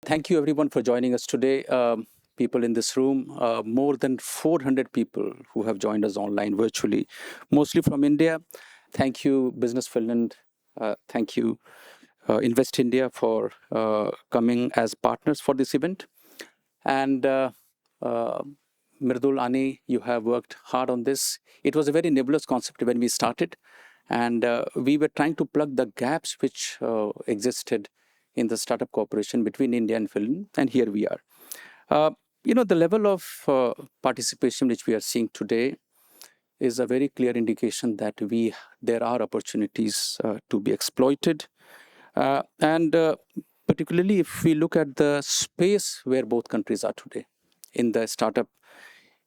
Thank you, everyone, for joining us today. People in this room, more than 400 people who have joined us online virtually, mostly from India. Thank you, Business Finland. Thank you, Invest India, for coming as partners for this event. And uh, Mirdul, Ani, you have worked hard on this. It was a very nebulous concept when we started, and we were trying to plug the gaps which existed in the startup cooperation between India and Finland, and here we are. Uh, the level of participation which we are seeing today is a very clear indication that there are opportunities to be exploited, and particularly if we look at the space where both countries are today in the startup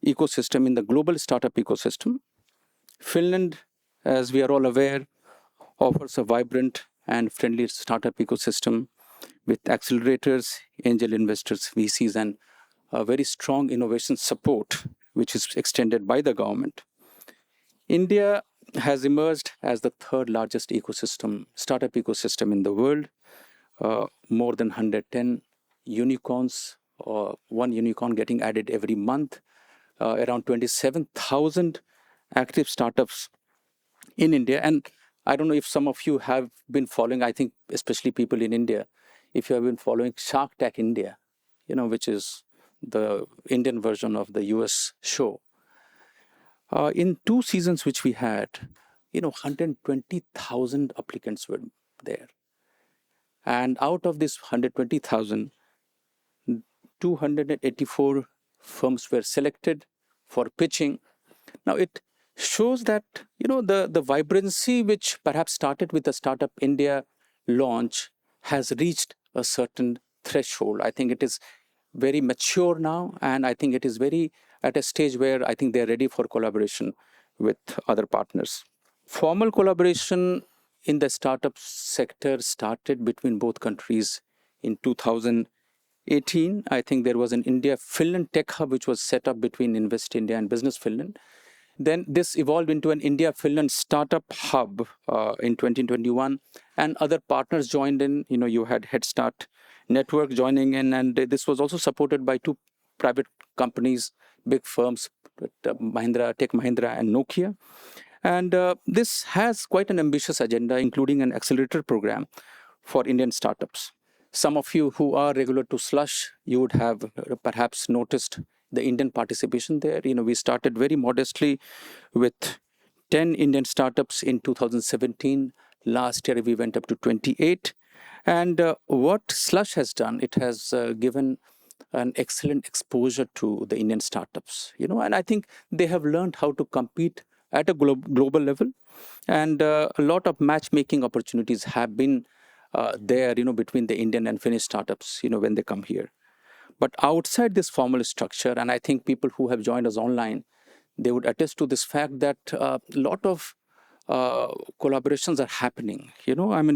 ecosystem, in the global startup ecosystem. Finland, as we are all aware, offers a vibrant and friendly startup ecosystem with accelerators, angel investors, VCs, and a very strong innovation support, which is extended by the government. India has emerged as the third largest startup ecosystem in the world. More than 110 unicorns, one unicorn getting added every month, around 27,000 active startups in India. And I don't know if some of you have been following, I think especially people in India, if you have been following Shark Tank India, which is the Indian version of the US show. In 2 seasons which we had, 120,000 applicants were there. And out of this 120,000, 284 firms were selected for pitching. Now it shows that the vibrancy which perhaps started with the Startup India launch has reached a certain threshold. I think it is very mature now, and I think it is very at a stage where I think they're ready for collaboration with other partners. Formal collaboration in the startup sector started between both countries in 2018. I think there was an India-Finland tech hub which was set up between Invest India and Business Finland. Then this evolved into an India-Finland startup hub in 2021, and other partners joined in. You had Head Start Network joining in, and this was also supported by two private companies, big firms, Tech Mahindra and Nokia. And this has quite an ambitious agenda, including an accelerator program for Indian startups. Some of you who are regular to Slush, you would have perhaps noticed the Indian participation there. We started very modestly with 10 Indian startups in 2017. Last year, we went up to 28. And what Slush has done, it has given an excellent exposure to the Indian startups, and I think they have learned how to compete at a global level. And a lot of matchmaking opportunities have been there, between the Indian and Finnish startups, when they come here. But outside this formal structure, and I think people who have joined us online, they would attest to this fact that a lot of collaborations are happening,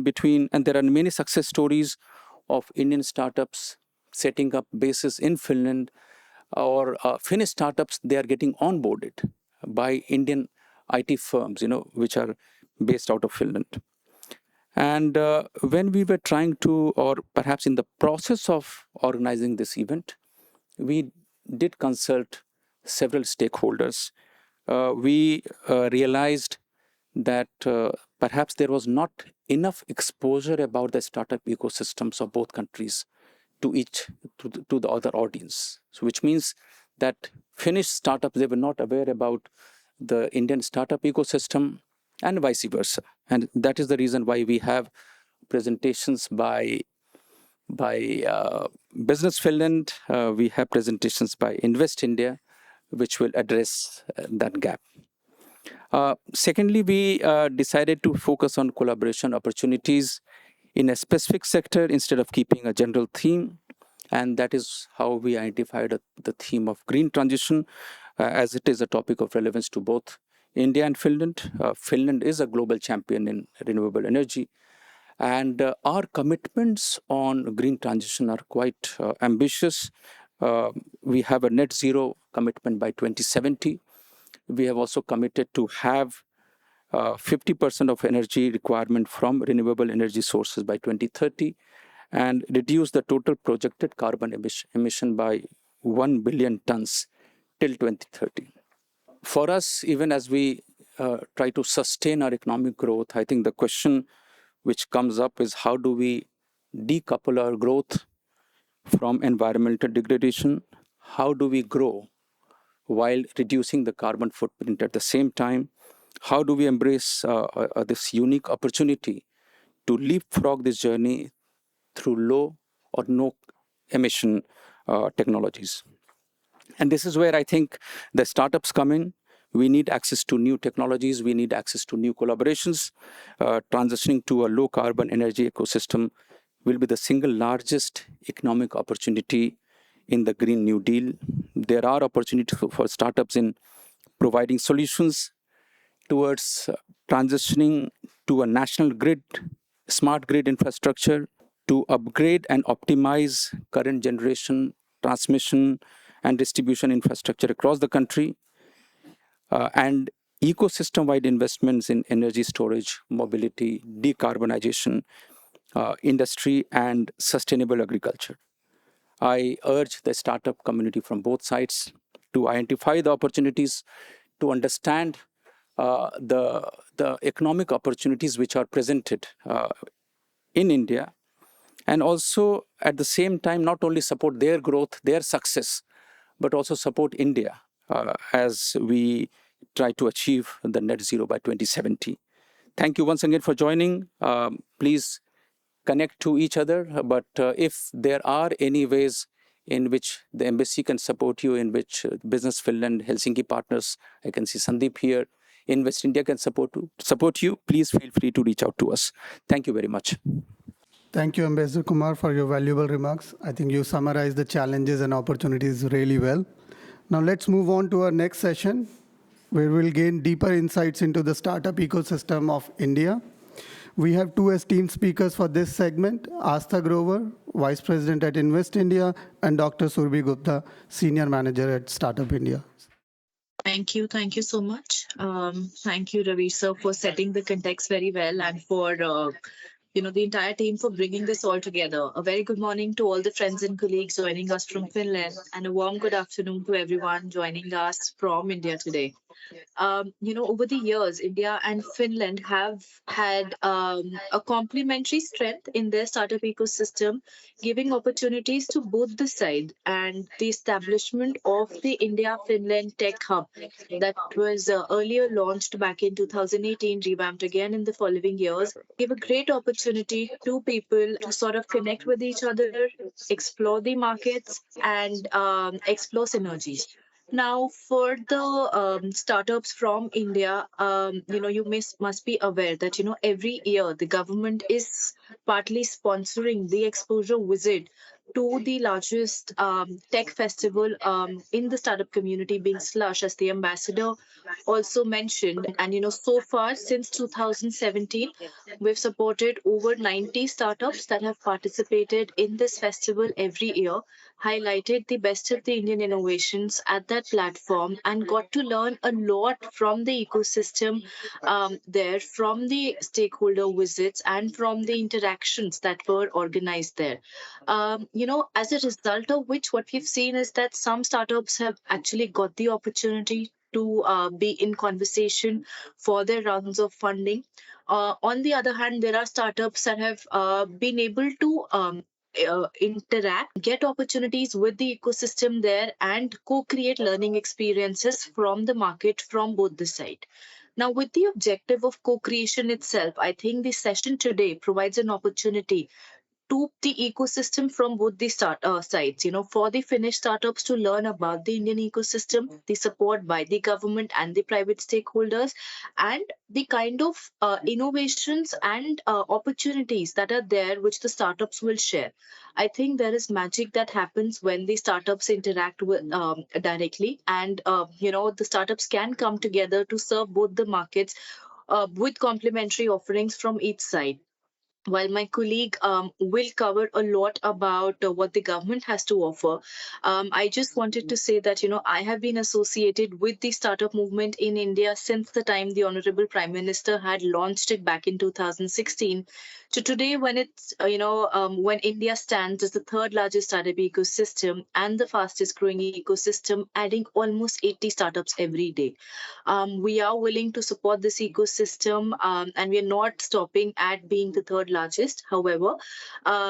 between, and there are many success stories of Indian startups setting up bases in Finland, or Finnish startups, they are getting onboarded by Indian IT firms, which are based out of Finland. And when we were trying to, or perhaps in the process of organizing this event, we did consult several stakeholders. We realized that perhaps there was not enough exposure about the startup ecosystems of both countries to the other audience. So which means that Finnish startups, they were not aware about the Indian startup ecosystem, and vice versa. And that is the reason why we have presentations by Business Finland, we have presentations by Invest India, which will address that gap. Secondly, we decided to focus on collaboration opportunities in a specific sector instead of keeping a general theme. And that is how we identified the theme of green transition, as it is a topic of relevance to both India and Finland. Finland is a global champion in renewable energy. And our commitments on green transition are quite ambitious. We have a net zero commitment by 2070. We have also committed to have 50% of energy requirement from renewable energy sources by 2030. and reduce the total projected carbon emission by 1 billion tons till 2030. For us, even as we try to sustain our economic growth, I think the question which comes up is how do we decouple our growth from environmental degradation? How do we grow while reducing the carbon footprint at the same time? How do we embrace this unique opportunity to leapfrog this journey through low or no emission technologies? And this is where I think the startups come in. We need access to new technologies. We need access to new collaborations. Transitioning to a low carbon energy ecosystem will be the single largest economic opportunity in the Green New Deal. There are opportunities for startups in providing solutions towards transitioning to a national grid, smart grid infrastructure, to upgrade and optimize current generation, transmission, and distribution infrastructure across the country, and ecosystem-wide investments in energy storage, mobility, decarbonization, industry, and sustainable agriculture. I urge the startup community from both sides to identify the opportunities, to understand the economic opportunities which are presented in India, and also at the same time not only support their growth, their success, but also support India as we try to achieve the net zero by 2070. Thank you once again for joining. Please connect to each other, but if there are any ways in which the embassy can support you, in which Business Finland, Helsinki partners, I can see Sandeep here, Invest India can support you, please feel free to reach out to us. Thank you very much. Thank you, Ambassador Kumar, for your valuable remarks. I think you summarized the challenges and opportunities really well. Now let's move on to our next session, where we'll gain deeper insights into the startup ecosystem of India. We have two esteemed speakers for this segment, Astha Grover, Vice President at Invest India, and Dr. Surbhi Gupta, Senior Manager at Startup India. Thank you. Thank you so much. Thank you, Ravi sir, for setting the context very well, and for the entire team for bringing this all together. A very good morning to all the friends and colleagues joining us from Finland, and a warm good afternoon to everyone joining us from India today. Over the years, India and Finland have had a complementary strength in their startup ecosystem, giving opportunities to both the side. And the establishment of the India Finland Tech Hub that was earlier launched back in 2018, revamped again in the following years, gave a great opportunity to people to sort of connect with each other, explore the markets, and explore synergies. Now, for the startups from India, must be aware that every year the government is partly sponsoring the exposure visit to the largest tech festival in the startup community, being Slush, as the ambassador also mentioned. And so far since 2017, we've supported over 90 startups that have participated in this festival every year, highlighted the best of the Indian innovations at that platform, and got to learn a lot from the ecosystem there, from the stakeholder visits, and from the interactions that were organized there. As a result of which, what we've seen is that some startups have actually got the opportunity to be in conversation for their rounds of funding. On the other hand, there are startups that have been able to interact, get opportunities with the ecosystem there, and co-create learning experiences from the market from both the side. Now, with the objective of co-creation itself, I think the session today provides an opportunity to the ecosystem from both the sides, for the Finnish startups to learn about the Indian ecosystem, the support by the government and the private stakeholders, and the kind of innovations and opportunities that are there, which the startups will share. I think there is magic that happens when the startups interact with directly, and the startups can come together to serve both the markets with complementary offerings from each side. while my colleague will cover a lot about what the government has to offer, I just wanted to say that, I have been associated with the startup movement in India since the time the Honorable Prime Minister had launched it back in 2016 to today, when when India stands as the third largest startup ecosystem and the fastest growing ecosystem, adding almost 80 startups every day. We are willing to support this ecosystem, and we are not stopping at being the third largest. However,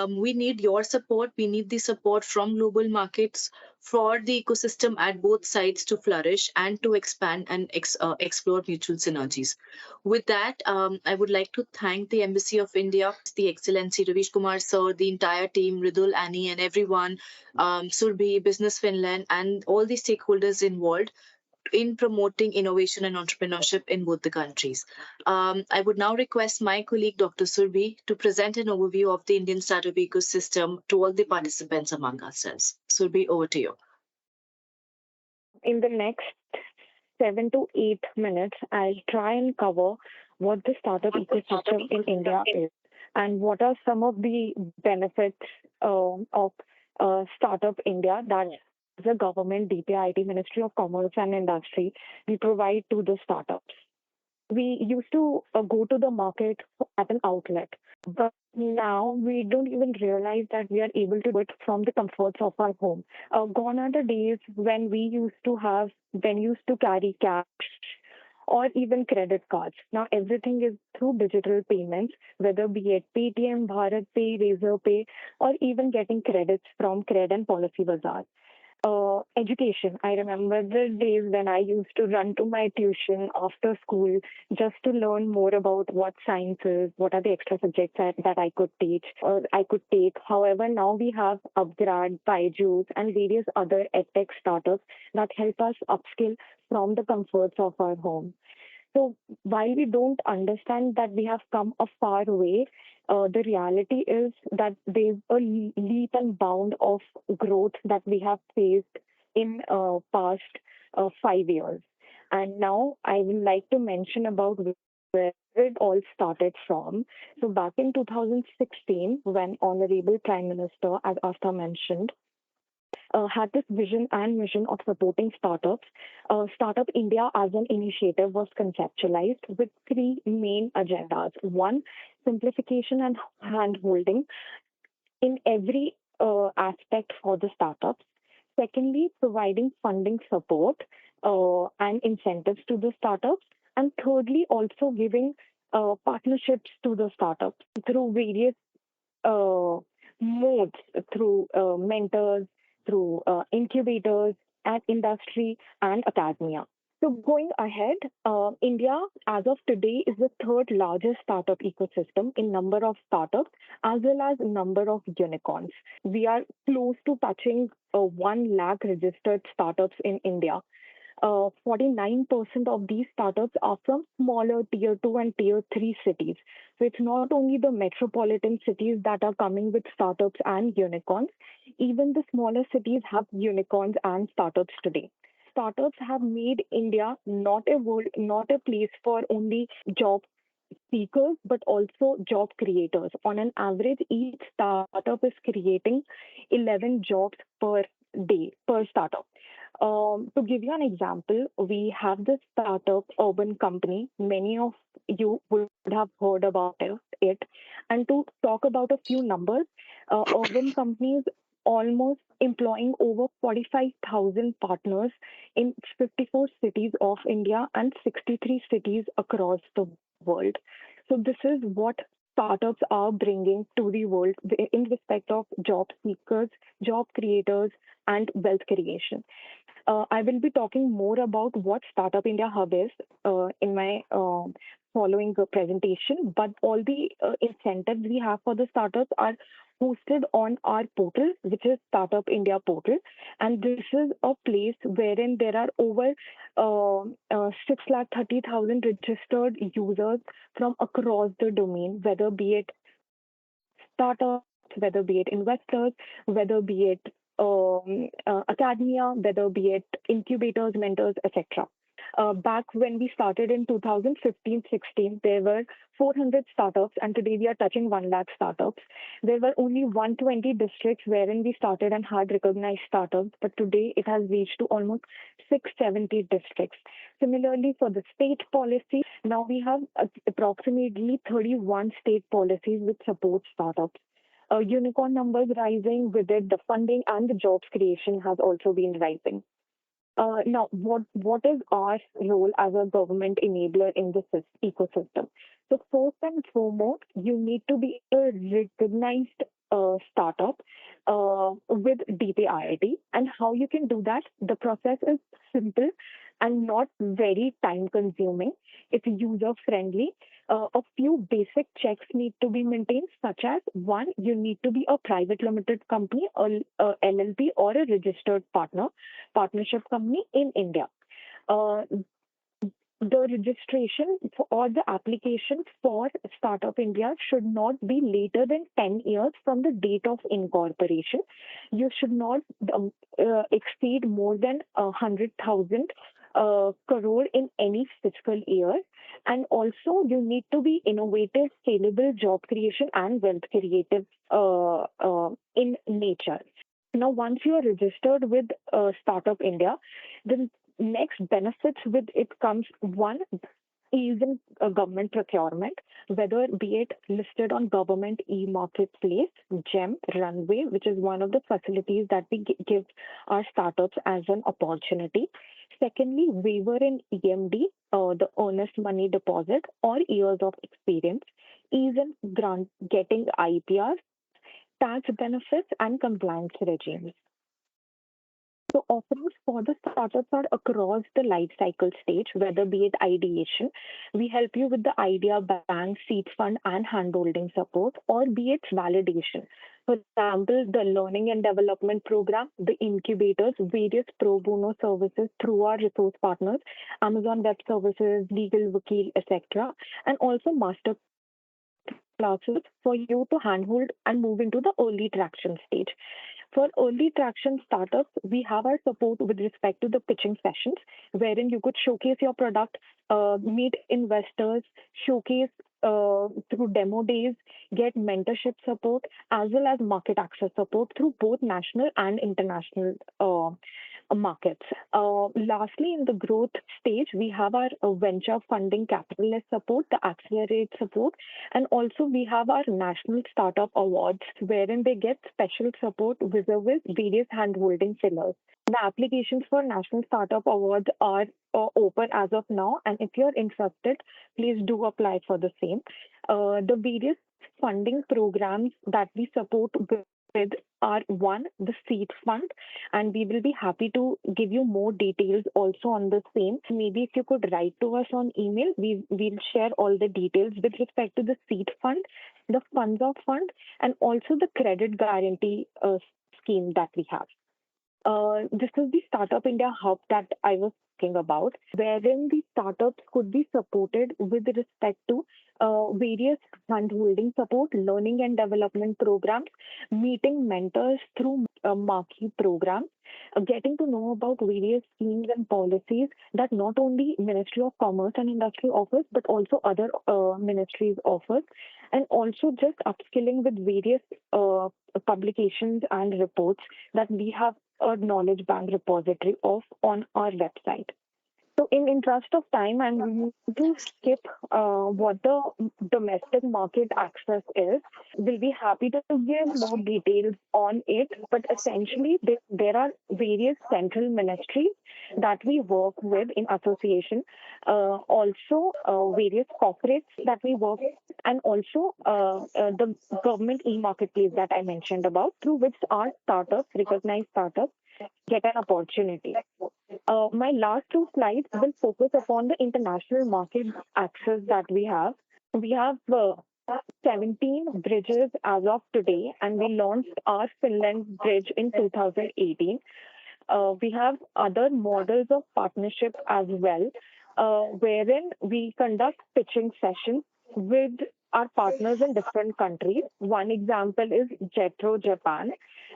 we need your support. We need the support from global markets for the ecosystem at both sides to flourish and to expand and explore mutual synergies. With that, I would like to thank the Embassy of India, the Excellency Ravish Kumar sir, the entire team, Ridul, Annie, and everyone, Surbhi, Business Finland, and all the stakeholders involved in promoting innovation and entrepreneurship in both the countries. I would now request my colleague Dr. Surbhi to present an overview of the Indian startup ecosystem to all the participants among ourselves. Surbhi, over to you. In the next 7 to 8 minutes, I'll try and cover what the startup ecosystem in India is and what are some of the benefits of Startup India that the government, DPIIT, Ministry of Commerce and Industry, we provide to the startups. We used to go to the market at an outlet, but now we don't even realize that we are able to do it from the comforts of our home. Gone are the days when used to carry cash or even credit cards. Now everything is through digital payments, whether be it Paytm, Bharat Pay, Razor Pay, or even getting credits from Cred and Policy Bazaar. Education. I remember the days when I used to run to my tuition after school just to learn more about what science is, what are the extra subjects that I could teach or I could take. However, now we have Upgrad, Byju's, and various other edtech startups that help us upskill from the comforts of our home. So while we don't understand that we have come a far way, the reality is that there's a leap and bound of growth that we have faced in past 5 years. And now I would like to mention about where it all started from. So back in 2016, when Honorable Prime Minister, as Asta mentioned, had this vision and mission of supporting startups. Startup India as an initiative was conceptualized with three main agendas. One, simplification and hand holding in every aspect for the startups. Secondly, providing funding support and incentives to the startups. And thirdly, also giving partnerships to the startups through various uh, modes, through mentors, through incubators and industry and academia. So going ahead, India as of today is the third largest startup ecosystem in number of startups as well as number of unicorns. We are close to touching 1 lakh registered startups in India. 49% of these startups are from smaller tier 2 and tier 3 cities. So it's not only the metropolitan cities that are coming with startups and unicorns, even the smaller cities have unicorns and startups today. Startups have made India not a place for only job seekers, but also job creators. On an average, each startup is creating 11 jobs per day per startup. To give you an example, we have this startup urban company. Many of you would have heard about it. And to talk about a few numbers, urban companies almost employing over 45,000 partners in 54 cities of India and 63 cities across the world. So this is what startups are bringing to the world in respect of job seekers, job creators, and wealth creation. I will be talking more about what Startup India Hub is in my following presentation, but all the incentives we have for the startups are hosted on our portal, which is Startup India portal. And this is a place wherein there are over 630,000 registered users from across the domain, whether be it startups, whether be it investors, whether be it academia, whether be it incubators, mentors, etc. Back when we started in 2015-16, there were 400 startups, and today we are touching 1 lakh startups. There were only 120 districts wherein we started and had recognized startups, but today it has reached to almost 670 districts. Similarly, for the state policy, now we have approximately 31 state policies which support startups. Unicorn numbers rising, with it the funding and the jobs creation has also been rising. Now, what is our role as a government enabler in the ecosystem? So first and foremost, you need to be a recognized startup with DPIIT. And how you can do that? The process is simple and not very time consuming. It's user friendly. A few basic checks need to be maintained, such as one, you need to be a private limited company, a LLP, or a registered partnership company in India. Uh, the registration or the application for Startup India should not be later than 10 years from the date of incorporation. You should not exceed more than 100,000 crore in any fiscal year. And also, you need to be innovative, scalable, job creation, and wealth creative in nature. Now, once you are registered with Startup India, the next benefits with it comes one, ease in government procurement, whether be it listed on government e-marketplace, GEM, Runway, which is one of the facilities that we give our startups as an opportunity. Secondly, waiver in EMD, the earnest money deposit, or years of experience, ease in grant getting IPR, tax benefits, and compliance regimes. So offerings for the startups are across the life cycle stage, whether be it ideation. We help you with the idea bank, seed fund, and handholding support, or be it validation. For example, the learning and development program, the incubators, various pro bono services through our resource partners, Amazon Web Services, Legal Wakil, etc., and also master classes for you to handhold and move into the early traction stage. For early traction startups, we have our support with respect to the pitching sessions, wherein you could showcase your product, meet investors, showcase through demo days, get mentorship support, as well as market access support through both national and international markets. Lastly, in the growth stage, we have our venture funding capitalist support, the accelerate support, and also we have our national startup awards, wherein they get special support vis-a-vis various hand-holding pillars. The applications for national startup awards are open as of now, and if you're interested, please do apply for the same. The various funding programs that we support with are one, the seed fund, and we will be happy to give you more details also on the same. Maybe if you could write to us on email, we'll share all the details with respect to the seed fund, the funds of fund, and also the credit guarantee scheme that we have. This is the Startup India Hub that I was talking about, wherein the startups could be supported with respect to various hand-holding support, learning and development programs, meeting mentors through marquee programs, getting to know about various schemes and policies that not only Ministry of Commerce and Industry offers, but also other ministries offers, and also just upskilling with various publications and reports that we have a knowledge bank repository of on our website. So, in interest of time, I'm going to skip what the domestic market access is. We'll be happy to give more details on it, but essentially, there are various central ministries that we work with in association, also various corporates that we work with, and also the government e-marketplace that I mentioned about, through which our startups, recognized startups, get an opportunity. My last two slides will focus upon the international market access that we have. We have 17 bridges as of today, and we launched our Finland bridge in 2018. We have other models of partnership as well, wherein we conduct pitching sessions with our partners in different countries. One example is Jetro, Japan.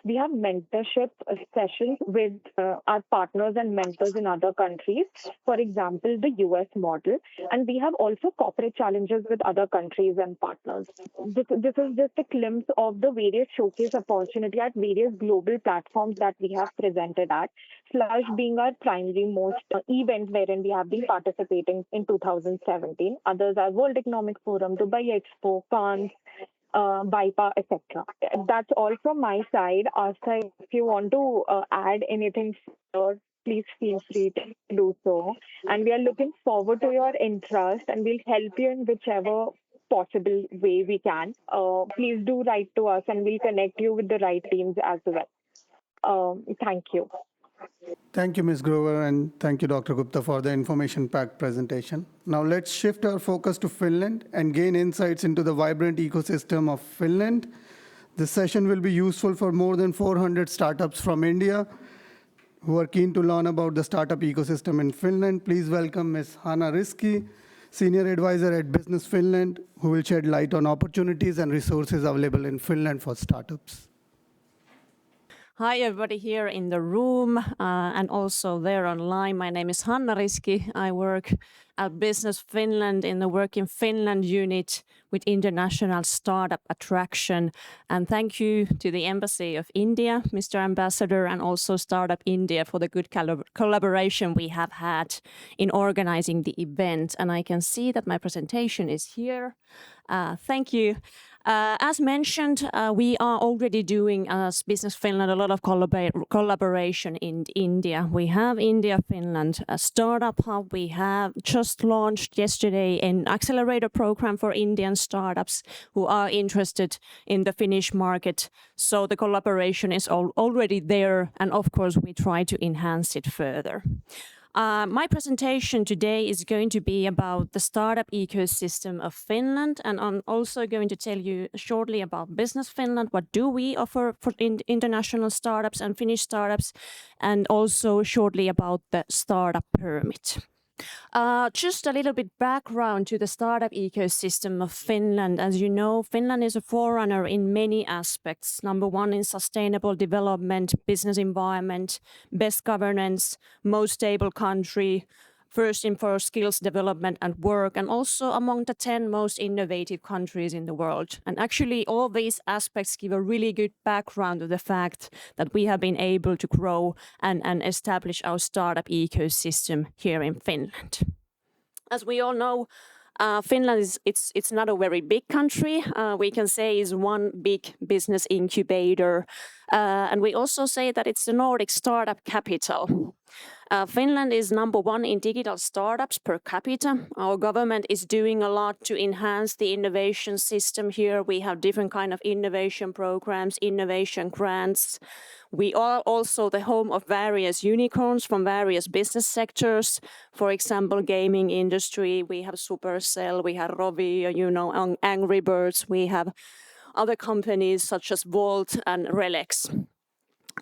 we have mentorship sessions with our partners and mentors in other countries. For example, the US model. And we have also corporate challenges with other countries and partners. This is just a glimpse of the various showcase opportunity at various global platforms that we have presented at. Slush being our primary most event wherein we have been participating in 2017. Others are World Economic Forum, Dubai Expo, Cannes, BIPA, etc. That's all from my side. Asta, if you want to add anything further, please feel free to do so. And we are looking forward to your interest and we'll help you in whichever possible way we can. Please do write to us and we'll connect you with the right teams as well. Thank you. Thank you, Ms. Grover, and thank you, Dr. Gupta, for the information-packed presentation. Now let's shift our focus to Finland and gain insights into the vibrant ecosystem of Finland. This session will be useful for more than 400 startups from India who are keen to learn about the startup ecosystem in Finland. Please welcome Ms. Hanna Riski, Senior Advisor at Business Finland, who will shed light on opportunities and resources available in Finland for startups. Hi, everybody here in the room and also there online. My name is Hanna Riski. I work at Business Finland in the Work in Finland unit with international startup attraction. And thank you to the Embassy of India, Mr. Ambassador, and also Startup India for the good collaboration we have had in organizing the event. And I can see that my presentation is here. Thank you. As mentioned, we are already doing as Business Finland a lot of collaboration in India. We have India-Finland Startup Hub. We have just launched yesterday an accelerator program for Indian startups who are interested in the Finnish market. So the collaboration is already there, and of course we try to enhance it further. My presentation today is going to be about the startup ecosystem of Finland, and I'm also going to tell you shortly about Business Finland, what do we offer for international startups and Finnish startups, and also shortly about the startup permit. Just a little bit background to the startup ecosystem of Finland. As you know, Finland is a forerunner in many aspects. Number one in sustainable development, business environment, best governance, most stable country, first in for skills development and work, and also among the 10 most innovative countries in the world. And actually all these aspects give a really good background to the fact that we have been able to grow and establish our startup ecosystem here in Finland. As we all know, Finland it's not a very big country. We can say is one big business incubator. And we also say that it's the Nordic startup capital. Finland is number one in digital startups per capita. Our government is doing a lot to enhance the innovation system here. We have different kind of innovation programs, innovation grants. We are also the home of various unicorns from various business sectors. For example, gaming industry, we have Supercell, we have Rovio, you know, Angry Birds, we have other companies such as Volt and Relex.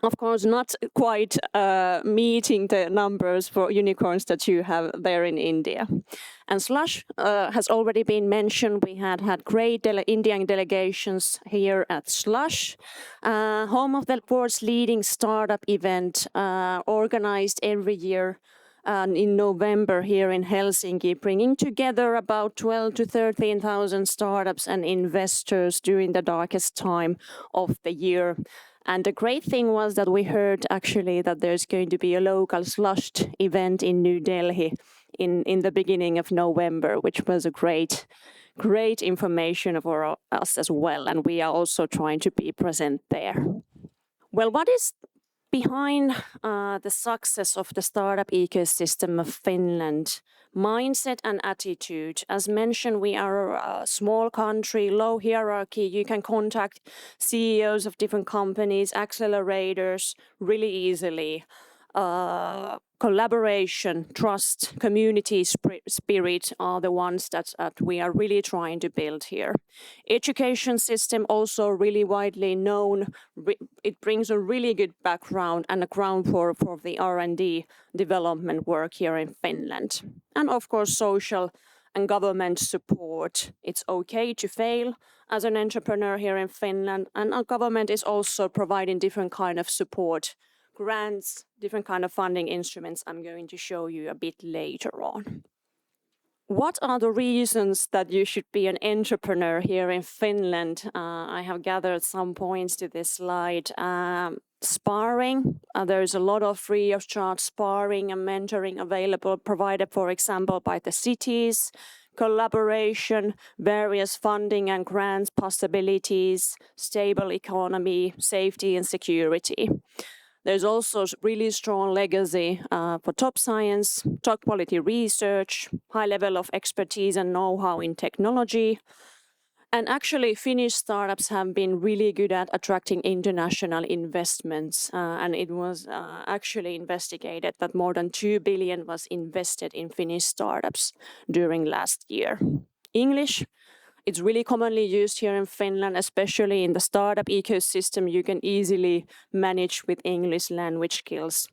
Of course, not quite meeting the numbers for unicorns that you have there in India. And Slush has already been mentioned. We had great Indian delegations here at Slush, home of the world's leading startup event, organized every year in November here in Helsinki, bringing together about 12 to 13,000 startups and investors during the darkest time of the year. And the great thing was that we heard actually that there's going to be a local Slush event in New Delhi in the beginning of November, which was a great information for us as well. And we are also trying to be present there. Well, what is behind the success of the startup ecosystem of Finland? Mindset and attitude. As mentioned, we are a small country, low hierarchy. You can contact CEOs of different companies, accelerators really easily. Collaboration, trust, community spirit are the ones that we are really trying to build here. Education system also really widely known. It brings a really good background and a ground for the R&D development work here in Finland. And of course, social and government support. It's okay to fail as an entrepreneur here in Finland, and our government is also providing different kind of support, grants, different kind of funding instruments I'm going to show you a bit later on. What are the reasons that you should be an entrepreneur here in Finland? I have gathered some points to this slide. Sparring, there's a lot of free of charge sparring and mentoring available, provided, for example, by the cities. Collaboration, various funding and grants possibilities, stable economy, safety and security. There's also really strong legacy for top science, top quality research, high level of expertise and know-how in technology. And actually, Finnish startups have been really good at attracting international investments. And it was actually investigated that more than 2 billion was invested in Finnish startups during last year. English, it's really commonly used here in Finland, especially in the startup ecosystem. You can easily manage with English language skills.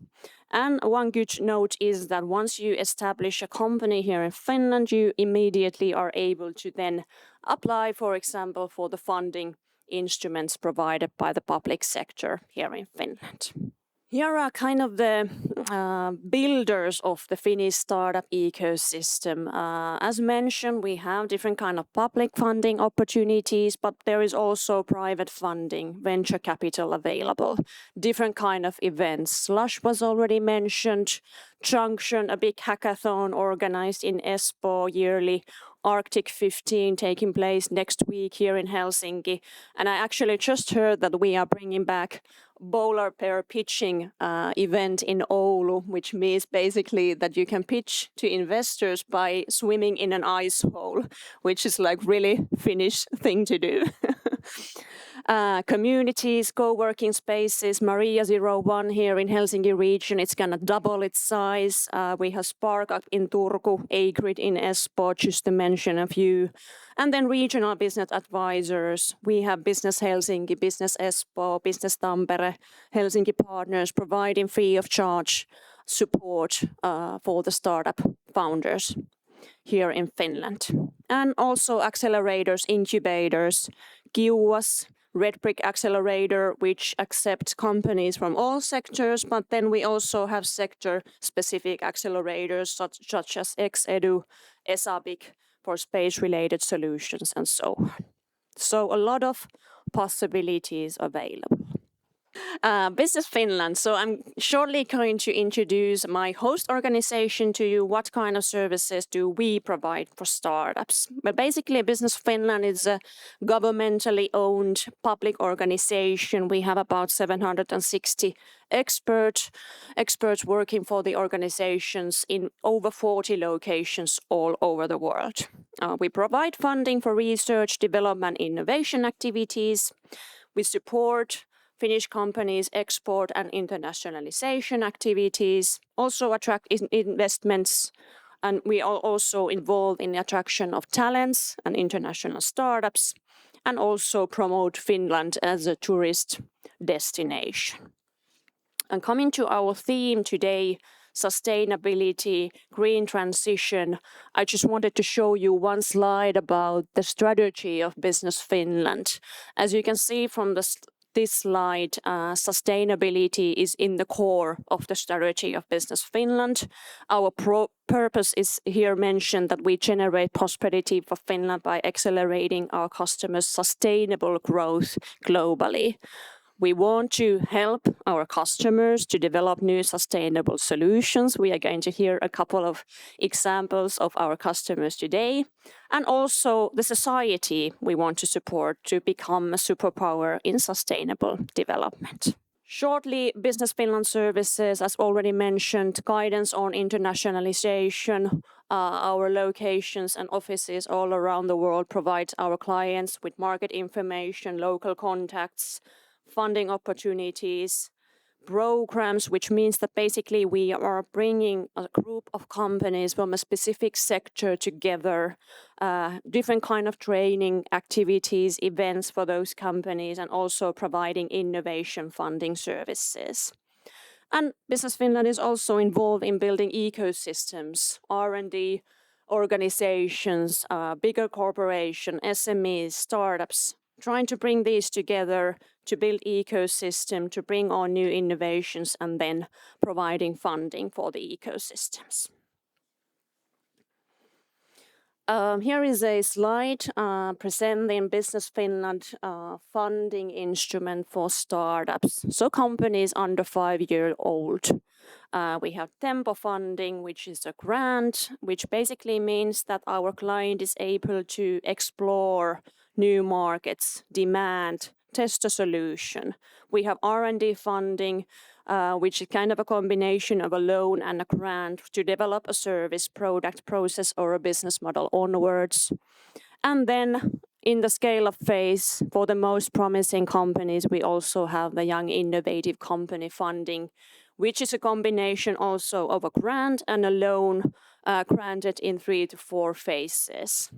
And one good note is that once you establish a company here in Finland, you immediately are able to then apply, for example, for the funding instruments provided by the public sector here in Finland. Here are kind of the builders of the Finnish startup ecosystem. As mentioned, we have different kind of public funding opportunities, but there is also private funding, venture capital available, different kind of events. Slush was already mentioned, Junction, a big hackathon organized in Espoo yearly, Arctic 15 taking place next week here in Helsinki. And I actually just heard that we are bringing back bowler pair pitching event in Oulu, which means basically that you can pitch to investors by swimming in an ice hole, which is like really Finnish thing to do. Communities, co-working spaces, Maria 01 here in Helsinki region, it's gonna double its size. We have Spark up in Turku, A-Grid in Espoo, just to mention a few. And then regional business advisors. We have Business Helsinki, Business Espoo, Business Tampere, Helsinki partners providing free of charge support for the startup founders here in Finland. And also accelerators, incubators, Kiuas, Red Brick Accelerator, which accepts companies from all sectors, but then we also have sector-specific accelerators such as XEDU, ESABIC for space-related solutions and so on. So a lot of possibilities available. Business Finland. So I'm shortly going to introduce my host organization to you. What kind of services do we provide for startups? But basically, Business Finland is a governmentally owned public organization. We have about 760 experts working for the organizations in over 40 locations all over the world. We provide funding for research, development, innovation activities. We support Finnish companies' export and internationalization activities, also attract investments, and we are also involved in the attraction of talents and international startups, and also promote Finland as a tourist destination. And coming to our theme today, sustainability, green transition, I just wanted to show you one slide about the strategy of Business Finland. As you can see from this slide, sustainability is in the core of the strategy of Business Finland. Our purpose is here mentioned that we generate prosperity for Finland by accelerating our customers' sustainable growth globally. We want to help our customers to develop new sustainable solutions. We are going to hear a couple of examples of our customers today. And also the society we want to support to become a superpower in sustainable development. Shortly, Business Finland services, as already mentioned, guidance on internationalization. Our locations and offices all around the world provide our clients with market information, local contacts, funding opportunities, programs, which means that basically we are bringing a group of companies from a specific sector together, different kind of training activities, events for those companies, and also providing innovation funding services. And Business Finland is also involved in building ecosystems, R&D, organizations, bigger corporation, SMEs, startups, trying to bring these together to build ecosystem, to bring on new innovations, and then providing funding for the ecosystems. Here is a slide presenting Business Finland funding instrument for startups. So companies under 5 years old. We have Tempo funding, which is a grant, which basically means that our client is able to explore new markets, demand, test a solution. We have R&D funding, which is kind of a combination of a loan and a grant to develop a service, product, process, or a business model onwards. And then in the scale-up phase, for the most promising companies, we also have the Young Innovative Company funding, which is a combination also of a grant and a loan granted in 3 to 4 phases.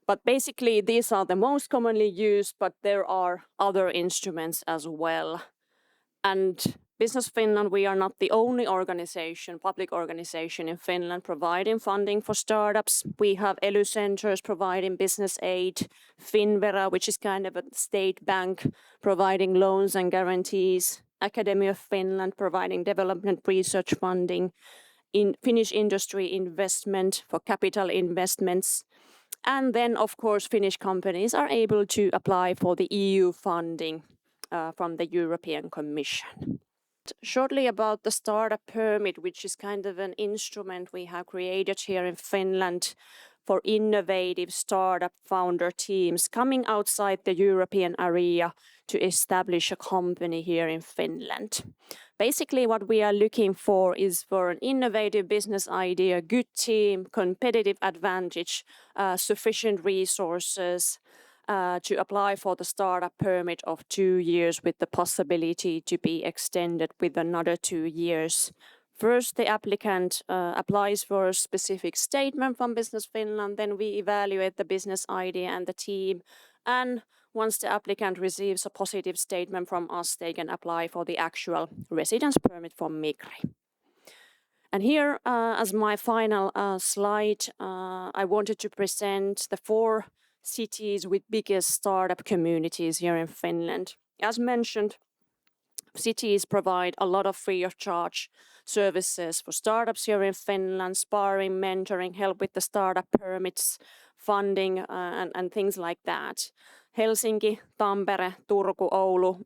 But basically, these are the most commonly used, but there are other instruments as well. And Business Finland, we are not the only organization, public organization in Finland providing funding for startups. We have ELY centers providing business aid, Finnvera, which is kind of a state bank providing loans and guarantees, Academy of Finland providing development research funding, in Finnish Industry Investment for capital investments. And then, of course, Finnish companies are able to apply for the EU funding from the European Commission. Shortly about the startup permit, which is kind of an instrument we have created here in Finland for innovative startup founder teams coming outside the European area to establish a company here in Finland. Basically, what we are looking for is for an innovative business idea, good team, competitive advantage, sufficient resources, to apply for the startup permit of 2 years with the possibility to be extended with another 2 years. First, the applicant applies for a specific statement from Business Finland, then we evaluate the business idea and the team, and once the applicant receives a positive statement from us, they can apply for the actual residence permit from Migri. And here, as my final slide, I wanted to present the 4 cities with biggest startup communities here in Finland. As mentioned, cities provide a lot of free of charge services for startups here in Finland, sparring, mentoring, help with the startup permits, funding, and things like that. Helsinki, Tampere, Turku, Oulu,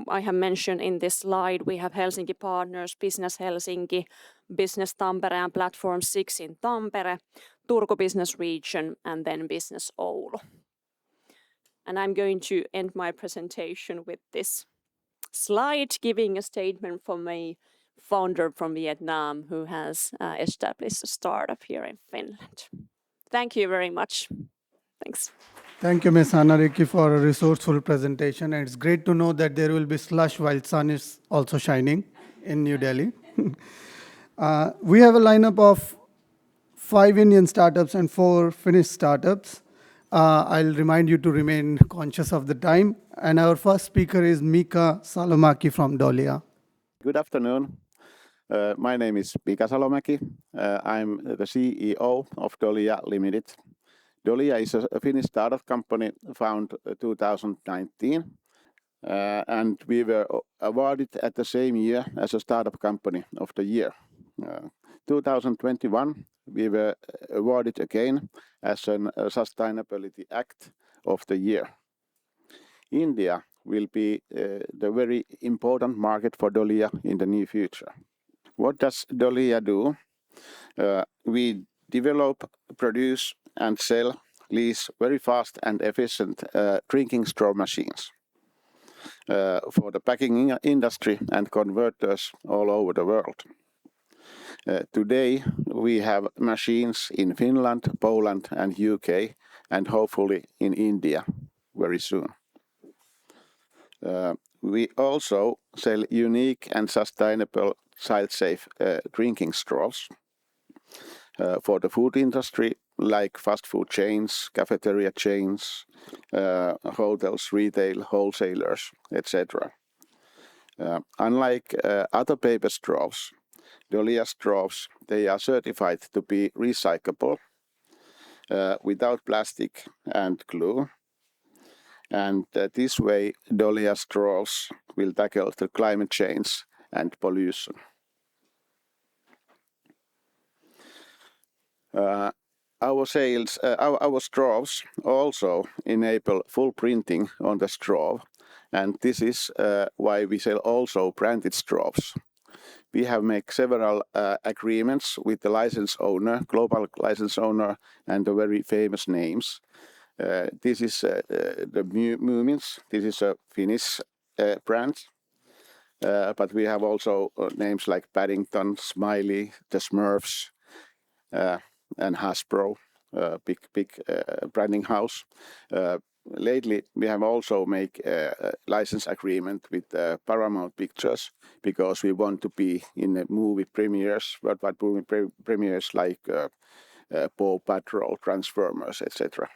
I have mentioned in this slide, we have Helsinki partners, Business Helsinki, Business Tampere and Platform 6 in Tampere, Turku Business Region, and then Business Oulu. And I'm going to end my presentation with this slide, giving a statement from a founder from Vietnam who has established a startup here in Finland. Thank you very much. Thanks. Thank you, Ms. Hanna-Riikki, for a resourceful presentation. And it's great to know that there will be slush while sun is also shining in New Delhi. We have a lineup of 5 Indian startups and 4 Finnish startups. I'll remind you to remain conscious of the time. And our first speaker is Mika Salomäki from Dolia. Good afternoon. My name is Mika Salomäki. I'm the CEO of Dolia Limited. Dolia is a Finnish startup company founded 2019. And we were awarded at the same year as a Startup Company of the Year. 2021, we were awarded again as a Sustainability Act of the Year. India will be the very important market for Dolia in the near future. What does Dolia do? We develop, produce, and sell these very fast and efficient drinking straw machines for the packaging industry and converters all over the world. Today, we have machines in Finland, Poland, and UK, and hopefully in India very soon. We also sell unique and sustainable child-safe drinking straws for the food industry, like fast food chains, cafeteria chains, hotels, retail, wholesalers, etc. Unlike other paper straws, Dolia straws, they are certified to be recyclable, without plastic and glue. And this way, Dolia straws will tackle the climate change and pollution. Our straws also enable full printing on the straw, and this is why we sell also branded straws. We have made several agreements with the license owner, global license owner, and the very famous names. This is the Moomins. This is a Finnish brand, but we have also names like Paddington, Smiley, the Smurfs, and Hasbro, big branding house. Lately, we have also made a license agreement with Paramount Pictures because we want to be in the movie premieres, worldwide movie premieres like Paw Patrol, Transformers, etc.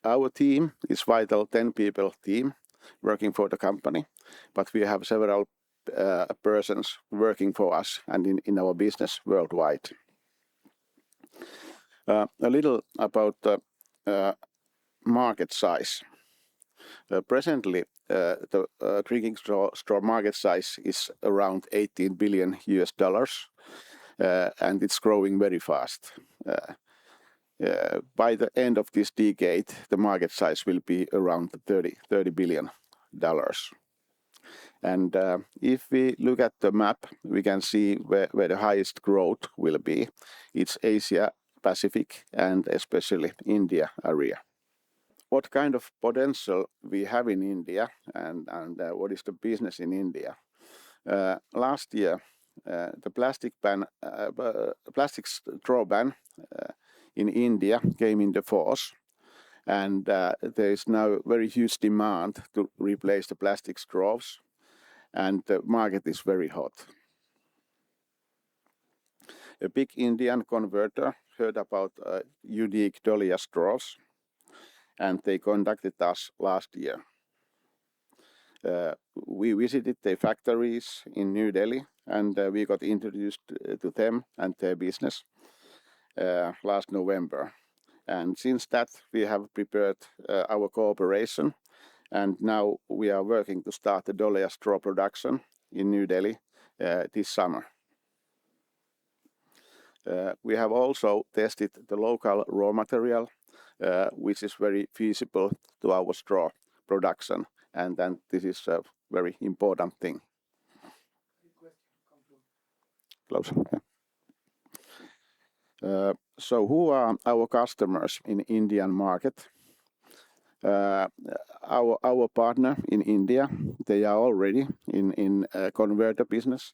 Our team is vital 10 people team working for the company, but we have several persons working for us and in our business worldwide. A little about the market size. Presently, the drinking straw market size is around $18 billion US, and it's growing very fast. By the end of this decade, the market size will be around $30 billion. And if we look at the map, we can see where the highest growth will be. It's Asia Pacific and especially India area. What kind of potential we have in India and what is the business in India? Last year, the plastic straw ban in India came into force, and there is now very huge demand to replace the plastic straws, and the market is very hot. A big Indian converter heard about unique Dolia straws, and they contacted us last year. We visited their factories in New Delhi, and we got introduced to them and their business last November. And since that, we have prepared our cooperation, and now we are working to start the Dolia straw production in New Delhi this summer. We have also tested the local raw material, which is very feasible to our straw production, and then this is a very important thing. Close. So who are our customers in Indian market? Our partner in India, they are already in converter business,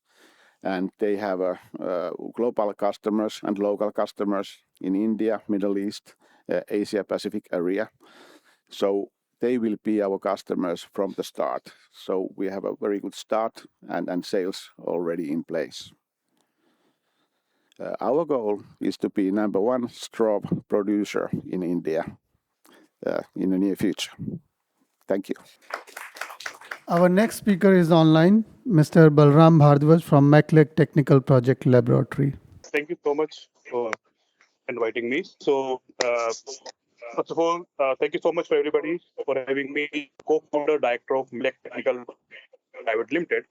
and they have global customers and local customers in India, Middle East, Asia Pacific area. So they will be our customers from the start. So we have a very good start and sales already in place. Our goal is to be #1 straw producer in India in the near future. Thank you. Our next speaker is online, Mr. Balram Bhardwaj from MacLeod Technical Project Laboratory. Thank you so much for inviting me. So, first of all, thank you so much for everybody for having me, co-founder, director of MacLeod Technical Private Limited,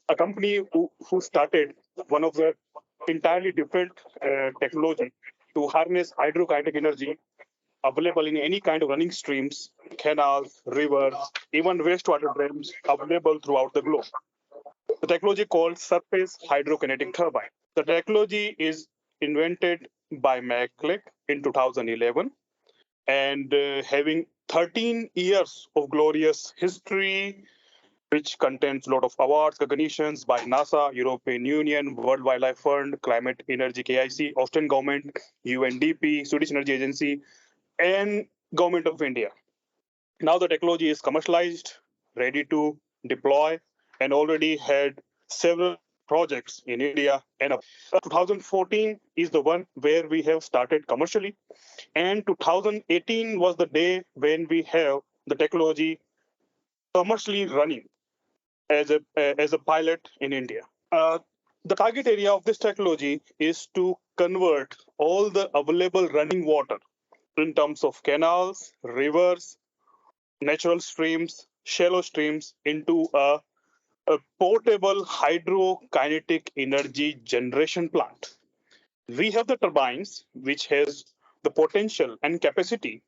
a company who started one of the entirely different technology to harness hydrokinetic energy available in any kind of running streams, canals, rivers, even wastewater dams available throughout the globe. The technology called surface hydrokinetic turbine. The technology is invented by MacLeod in 2011 and having 13 years of glorious history, which contains a lot of awards, recognitions by NASA, European Union, World Wildlife Fund, Climate Energy KIC, Austrian government, UNDP, Swedish Energy Agency, and Government of India. Now the technology is commercialized, ready to deploy, and already had several projects in India. And 2014 is the one where we have started commercially, and 2018 was the day when we have the technology commercially running as a pilot in India. The target area of this technology is to convert all the available running water in terms of canals, rivers, natural streams, shallow streams into a portable hydrokinetic energy generation plant. We have the turbines, which has the potential and capacity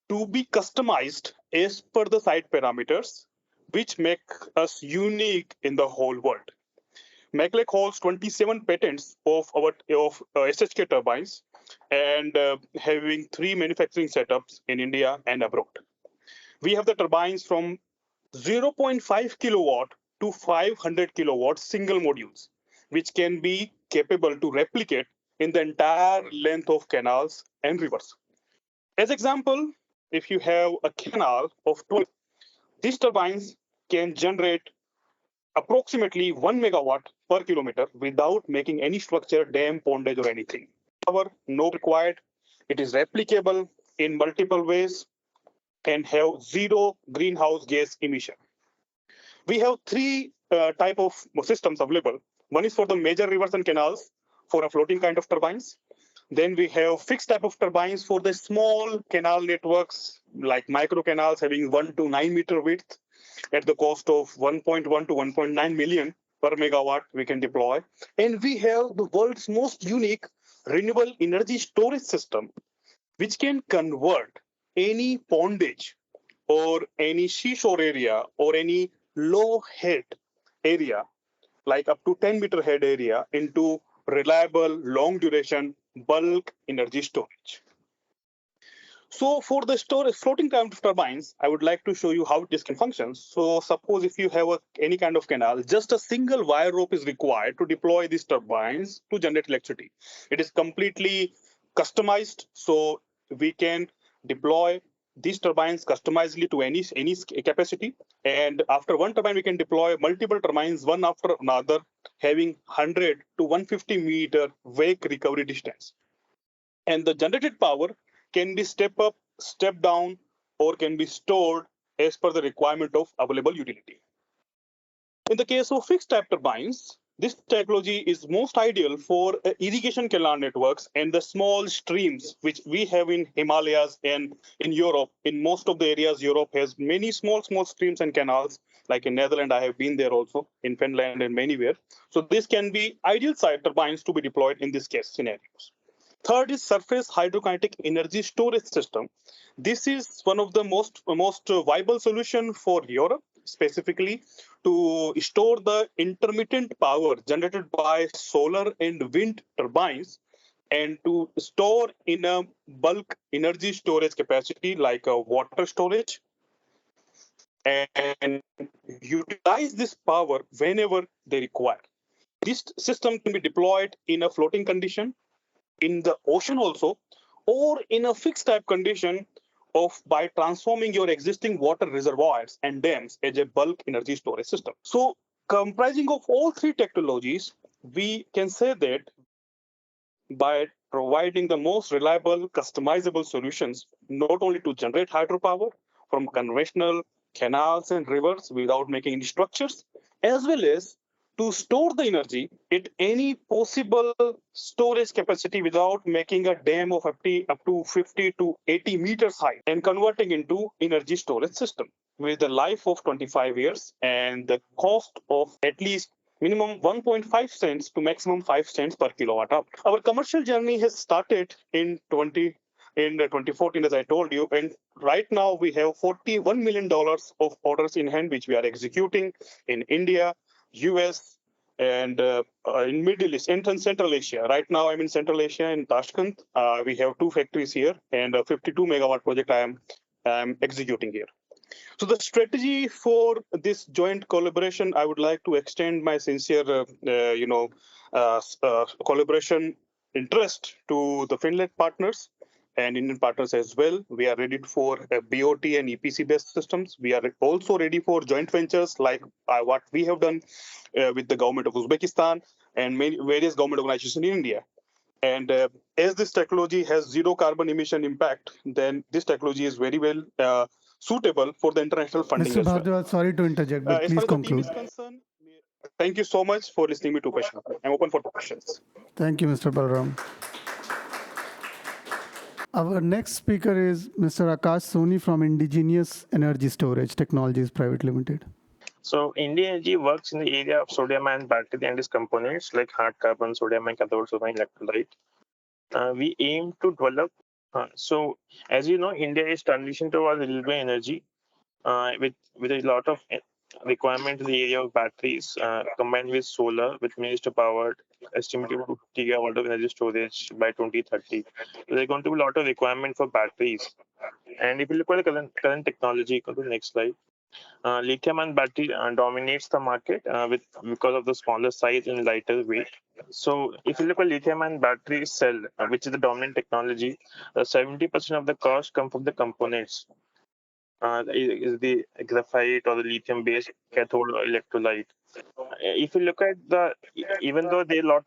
to be customized as per the site parameters, which make us unique in the whole world. MacLake holds 27 patents of our SHK turbines and having 3 manufacturing setups in India and abroad. We have the turbines from 0.5 kilowatt to 500 kilowatt single modules, which can be capable to replicate in the entire length of canals and rivers. As example, if you have a canal of 12, these turbines can generate approximately 1 megawatt per kilometer without making any structure, dam, pondage, or anything. Power, no required. It is replicable in multiple ways and have zero greenhouse gas emission. We have 3 type of systems available. One is for the major rivers and canals for a floating kind of turbines. Then we have fixed type of turbines for the small canal networks like micro canals having 1 to 9 meter width at the cost of 1.1 to 1.9 million per megawatt we can deploy. And we have the world's most unique renewable energy storage system, which can convert any pondage or any seashore area or any low head area, like up to 10 meter head area, into reliable long duration bulk energy storage. So for the floating kind of turbines, I would like to show you how this can function. So suppose if you have any kind of canal, just a single wire rope is required to deploy these turbines to generate electricity. It is completely customized, so we can deploy these turbines customizedly to any capacity. And after one turbine, we can deploy multiple turbines, one after another, having 100 to 150 meter wake recovery distance. And the generated power can be step up, step down, or can be stored as per the requirement of available utility. In the case of fixed type turbines, this technology is most ideal for irrigation canal networks and the small streams which we have in Himalayas and in Europe. In most of the areas, Europe has many small streams and canals. Like in Netherlands, I have been there also, in Finland and anywhere. So this can be ideal site turbines to be deployed in this case scenarios. Third is surface hydrokinetic energy storage system. This is one of the most viable solution for Europe, specifically to store the intermittent power generated by solar and wind turbines and to store in a bulk energy storage capacity like a water storage and utilize this power whenever they require. This system can be deployed in a floating condition, in the ocean also, or in a fixed type condition of by transforming your existing water reservoirs and dams as a bulk energy storage system. So comprising of all 3 technologies, we can say that by providing the most reliable, customizable solutions, not only to generate hydropower from conventional canals and rivers without making any structures, as well as to store the energy at any possible storage capacity without making a dam of up to 50 to 80 meters high and converting into energy storage system with a life of 25 years and the cost of at least minimum 1.5 cents to maximum 5 cents per kilowatt hour. Our commercial journey has started in 2014, as I told you, and right now we have $41 million of orders in hand, which we are executing in India, US, and in Middle East and Central Asia. Right now, I'm in Central Asia in Tashkent. We have 2 factories here and a 52 megawatt project I am executing here. So the strategy for this joint collaboration, I would like to extend my sincere, collaboration interest to the Finland partners and Indian partners as well. We are ready for BOT and EPC-based systems. We are also ready for joint ventures like what we have done with the government of Uzbekistan and various government organizations in India. And as this technology has zero carbon emission impact, then this technology is very well suitable for the international funding Mr. as well. Bhardwaj, sorry to interject, but As please far as the team conclude. is concerned, Thank you so much for listening me to question. I'm open for questions. Thank you, Mr. Balram. Our next speaker is Mr. Akash Soni from Indigenous Energy Storage Technologies Private Limited. So Indian Energy works in the area of sodium ion battery and its components like hard carbon, sodium ion cathode, sodium ion electrolyte. We aim to develop. So as you know, India is transitioning towards renewable energy with a lot of requirement in the area of batteries combined with solar, which means to power estimated to 50 gigawatt of energy storage by 2030. So there's going to be a lot of requirement for batteries. And if you look at the current technology, go to the next slide. Lithium-ion battery dominates the market because of the smaller size and lighter weight. So if you look at lithium-ion battery cell, which is the dominant technology, 70% of the cost come from the components. Is the graphite or the lithium-based cathode or electrolyte. If you look at even though there are a lot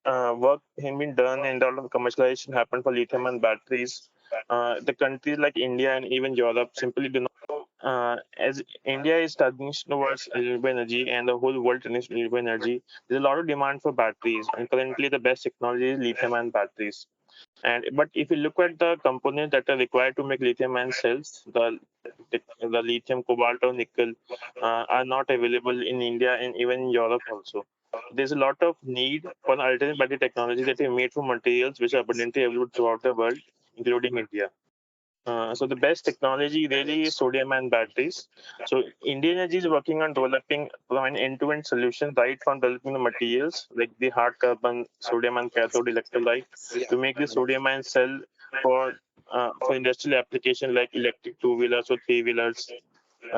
of work has been done and a lot of commercialization happened for lithium-ion batteries, the countries like India and even Europe simply do not. As India is turning towards renewable energy and the whole world turning to renewable energy, there's a lot of demand for batteries, and currently the best technology is lithium-ion batteries. But if you look at the components that are required to make lithium-ion cells, the lithium, cobalt, or nickel are not available in India and even in Europe also. There's a lot of need for an alternate battery technology that is made from materials which are abundantly available throughout the world, including India. So the best technology really is sodium ion batteries. So Indian Energy is working on developing an end-to-end solution, right from developing the materials like the hard carbon, sodium ion cathode electrolyte, to make the sodium ion cell for industrial application like electric two-wheelers or three-wheelers,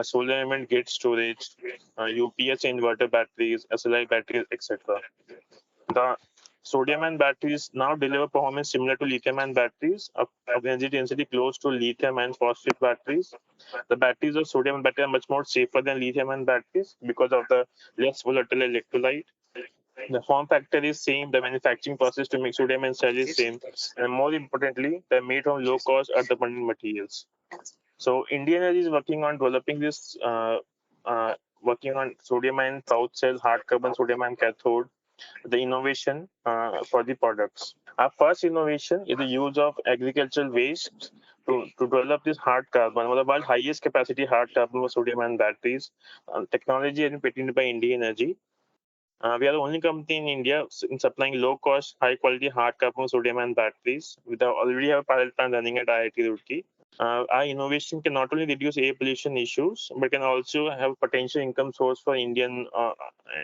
solar element gate storage, UPS inverter batteries, SLI batteries, etc. The sodium ion batteries now deliver performance similar to lithium ion batteries of energy density close to lithium ion phosphate batteries. The batteries of sodium ion battery are much more safer than lithium ion batteries because of the less volatile electrolyte. The form factor is same, the manufacturing process to make sodium ion cell is same, and more importantly, they're made from low cost earth abundant materials. So Indian Energy is working on developing this, working on sodium ion pouch cell, hard carbon sodium ion cathode, the innovation for the products. Our first innovation is the use of agricultural waste to develop this hard carbon, one of the world's highest capacity hard carbon sodium ion batteries. Technology has been patented by Indian Energy. We are the only company in India in supplying low-cost, high-quality hard carbon sodium ion batteries. We already have a pilot plant running at IIT Roorkee. Our innovation can not only reduce air pollution issues, but can also have potential income source for Indian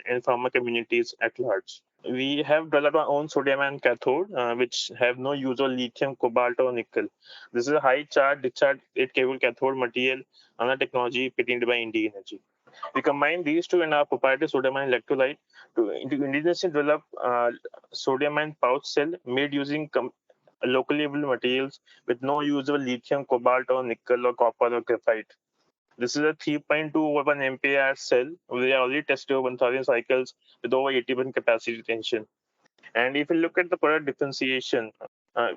and farmer communities at large. We have developed our own sodium ion cathode, which have no use of lithium, cobalt, or nickel. This is a high charge discharge rate capable cathode material, another technology patented by Indian Energy. We combine these two in our proprietary sodium ion electrolyte to indigenously develop sodium ion pouch cell made using locally available materials with no use of lithium, cobalt, or nickel, or copper, or graphite. This is a 3.21 MPa cell. We are already tested over 1,000 cycles with over 80% capacity retention. And if you look at the product differentiation,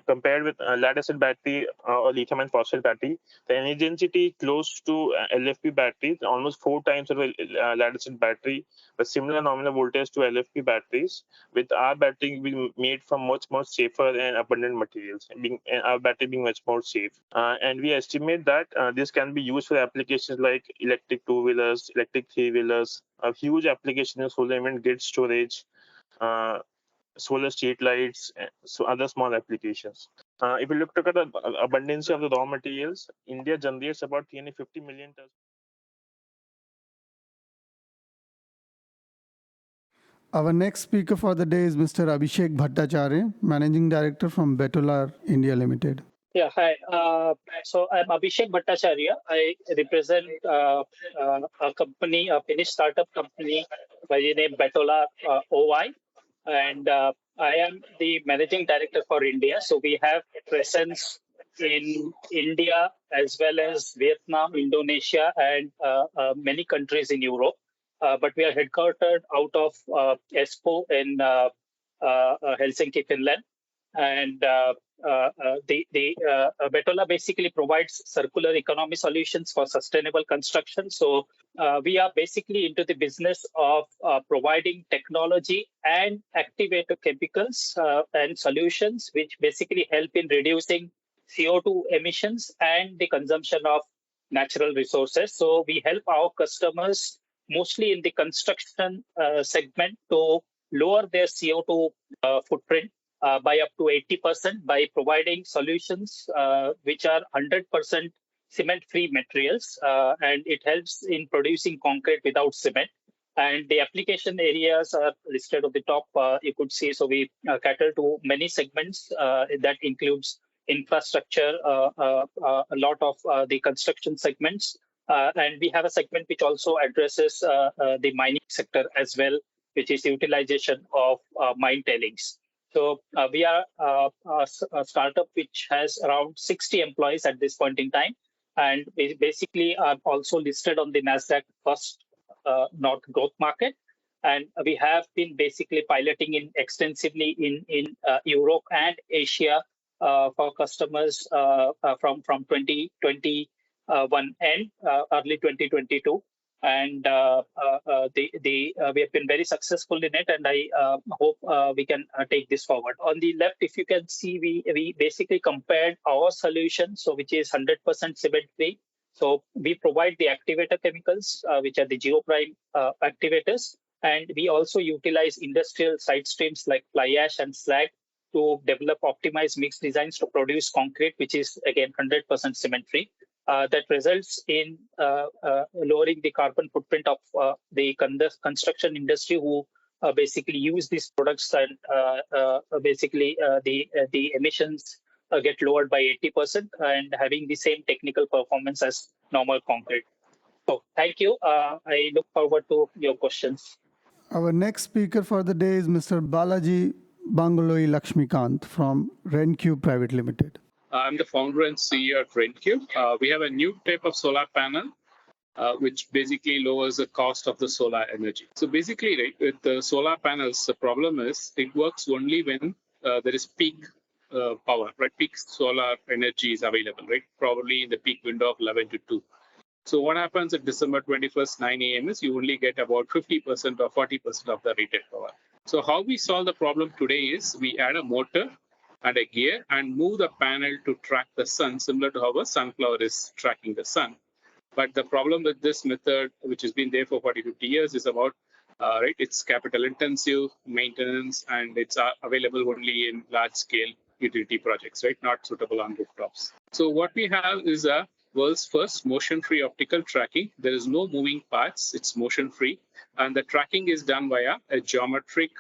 compared with lead acid battery or lithium ion phosphate battery, the energy density is close to LFP batteries, almost 4 times of a lead acid battery, but similar nominal voltage to LFP batteries, with our battery being made from much more safer and abundant materials, and our battery being much more safe. And we estimate that this can be used for applications like electric two-wheelers, electric three-wheelers, a huge application of solar element grid storage, solar street lights, so other small applications. If you look at the abundance of the raw materials, India generates about 350 million tons. Our next speaker for the day is Mr. Abhishek Bhattacharya, Managing Director from Betolar India Limited. Yeah, hi. So I'm Abhishek Bhattacharya. I represent a company, a Finnish startup company by the name Betolar OY, and I am the managing director for India. So we have presence in India as well as Vietnam, Indonesia, and many countries in Europe. But we are headquartered out of Espoo in Helsinki, Finland. And Betola basically provides circular economy solutions for sustainable construction. So we are basically into the business of providing technology and activator chemicals and solutions, which basically help in reducing CO2 emissions and the consumption of natural resources. So we help our customers mostly in the construction segment to lower their CO2 footprint by up to 80% by providing solutions which are 100% cement-free materials, and it helps in producing concrete without cement. And the application areas are listed on the top. You could see, so we cater to many segments that includes infrastructure, a lot of the construction segments, and we have a segment which also addresses the mining sector as well, which is utilization of mine tailings. So we are a startup which has around 60 employees at this point in time, and we basically are also listed on the Nasdaq First North Growth Market. And we have been basically piloting in extensively in Europe and Asia for customers from 2021 and early 2022. And we have been very successful in it, and I hope we can take this forward. On the left, if you can see, we basically compared our solution, so which is 100% cement-free. So we provide the activator chemicals, which are the geoprime activators, and we also utilize industrial side streams like fly ash and slag to develop optimized mix designs to produce concrete, which is again 100% cement-free. That results in lowering the carbon footprint of the construction industry, who basically use these products, and basically the emissions get lowered by 80% and having the same technical performance as normal concrete. So thank you. I look forward to your questions. Our next speaker for the day is Mr. Balaji Bangaloi Lakshmikant from RenQ Private Limited. I'm the founder and CEO at RenQ. We have a new type of solar panel, which basically lowers the cost of the solar energy. So basically, right, with the solar panels, the problem is it works only when there is peak power, right? Peak solar energy is available, right? Probably in the peak window of 11 to 2. So what happens at December 21st, 9 a.m. is you only get about 50% or 40% of the rated power. So how we solve the problem today is we add a motor and a gear and move the panel to track the sun, similar to how a sunflower is tracking the sun. But the problem with this method, which has been there for 40, 50 years, is about, right, it's capital intensive maintenance, and it's available only in large scale utility projects, right, not suitable on rooftops. So what we have is a world's first motion-free optical tracking. There is no moving parts, it's motion-free. And the tracking is done via a geometric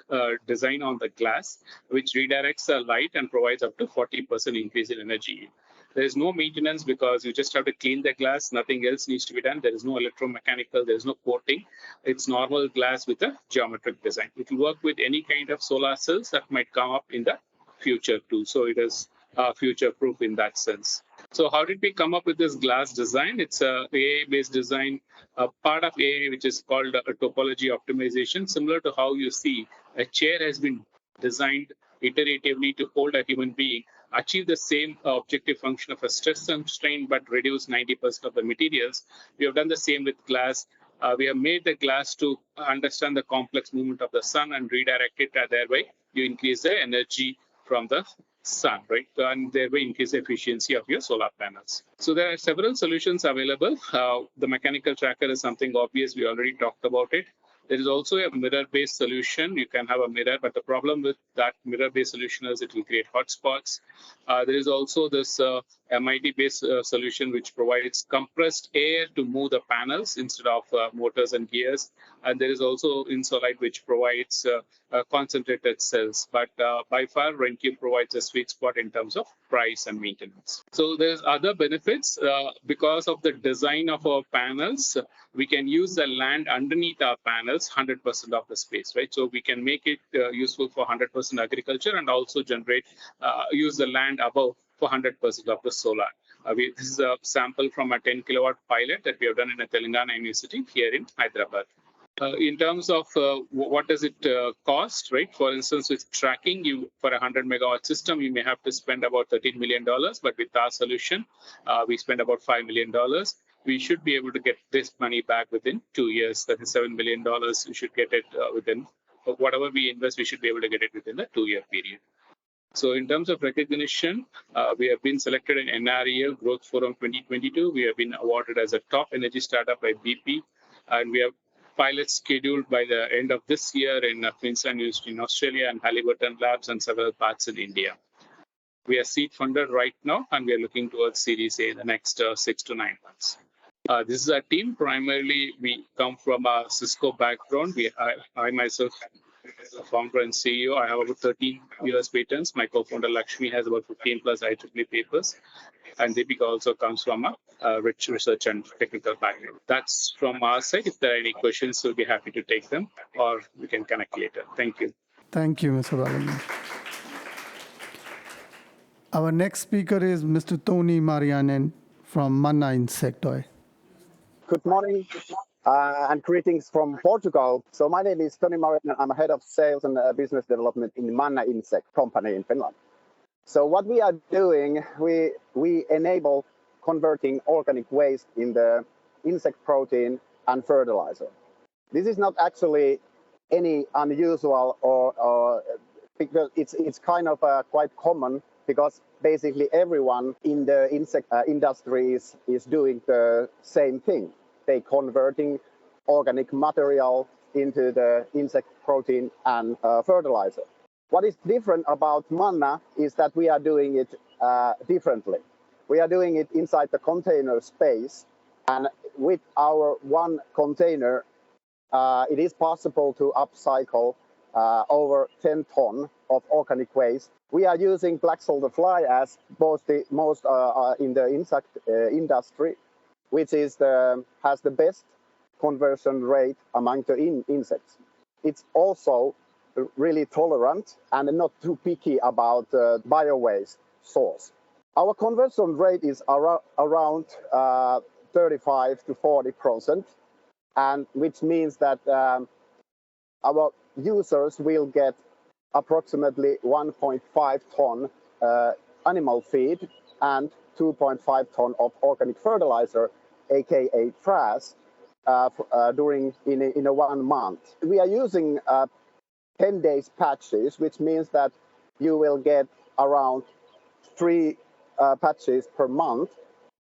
design on the glass, which redirects the light and provides up to 40% increase in energy. There is no maintenance because you just have to clean the glass. Nothing else needs to be done. There is no electromechanical. There is no coating. It's normal glass with a geometric design. It will work with any kind of solar cells that might come up in the future too. So it is future-proof in that sense. So how did we come up with this glass design? It's a AI-based design, part of AI, which is called a topology optimization, similar to how you see a chair has been designed iteratively to hold a human being, achieve the same objective function of a stress and strain, but reduce 90% of the materials. We have done the same with glass. We have made the glass to understand the complex movement of the sun and redirect it, thereby you increase the energy from the sun, right? And thereby increase the efficiency of your solar panels. So there are several solutions available. The mechanical tracker is something obvious. We already talked about it. There is also a mirror-based solution. You can have a mirror, but the problem with that mirror-based solution is it will create hotspots. There is also this MIT-based solution, which provides compressed air to move the panels instead of motors and gears. And there is also Insolite, which provides concentrated cells. But by far, RenQ provides a sweet spot in terms of price and maintenance. So there's other benefits. Because of the design of our panels, we can use the land underneath our panels 100% of the space, right? So we can make it useful for 100% agriculture and also generate, use the land above for 100% of the solar. This is a sample from a 10 kilowatt pilot that we have done in a Telangana university here in Hyderabad. In terms of what does it cost, right? For instance, with tracking, you for a 100 megawatt system, you may have to spend about $13 million, but with our solution, we spend about $5 million. We should be able to get this money back within 2 years. That is $7 million. We should get it within whatever we invest. We should be able to get it within a 2-year period. So in terms of recognition, we have been selected in NREL Growth Forum 2022. We have been awarded as a top energy startup by BP, and we have pilots scheduled by the end of this year in Queensland University in Australia and Halliburton Labs and several parts in India. We are seed funded right now, and we are looking towards Series A in the next 6 to 9 months. This is our team. Primarily, we come from a Cisco background. I myself, a founder and CEO, I have about 13 US patents. My co-founder Lakshmi has about 15 plus IEEE papers. And Deepika also comes from a rich research and technical background. That's from our side. If there are any questions, we'll be happy to take them, or we can connect later. Thank you. Thank you, Mr. Balaji. Our next speaker is Mr. Tony Marianen from Manna Insectoy. Good morning and greetings from Portugal. So my name is Tony Marianen. I'm head of sales and business development in Manna Insect company in Finland. So what we are doing, we enable converting organic waste in the insect protein and fertilizer. This is not actually any unusual or because it's kind of quite common, because basically everyone in the insect industry is doing the same thing. They converting organic material into the insect protein and fertilizer. What is different about Manna is that we are doing it differently. We are doing it inside the container space, and with our one container, it is possible to upcycle over 10 ton of organic waste. We are using black soldier fly as most in the insect industry, which is has the best conversion rate among the insects. It's also really tolerant and not too picky about bio-waste source. Our conversion rate is around 35 to 40%, and which means that our users will get approximately 1.5 ton animal feed and 2.5 ton of organic fertilizer, aka trash, in a 1 month. We are using 10 days patches, which means that you will get around 3 patches per month,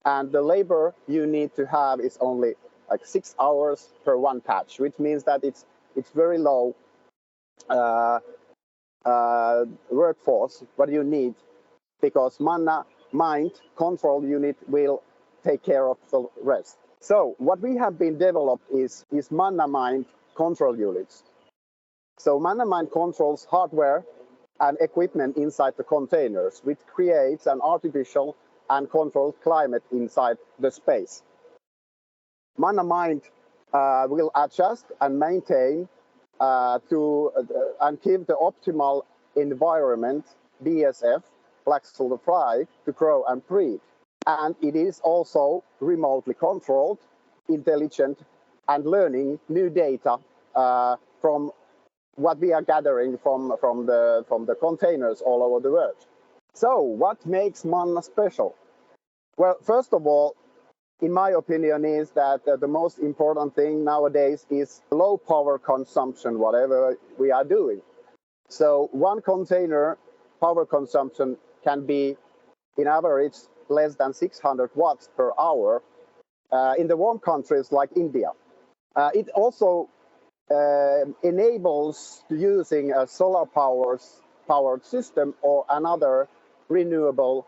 and the labor you need to have is only like 6 hours per 1 patch, which means that it's very low workforce what you need, because Manna Mind control unit will take care of the rest. So what we have been developed is Manna Mind control units. So Manna Mind controls hardware and equipment inside the containers, which creates an artificial and controlled climate inside the space. Manna Mind will adjust and maintain and give the optimal environment, BSF, black soldier fly, to grow and breed. And it is also remotely controlled, intelligent, and learning new data from what we are gathering from the containers all over the world. So what makes Manna special? Well, first of all, in my opinion, is that the most important thing nowadays is low power consumption, whatever we are doing. So 1 container power consumption can be, in average, less than 600 watts per hour in the warm countries like India. It also enables using a solar powered system or another renewable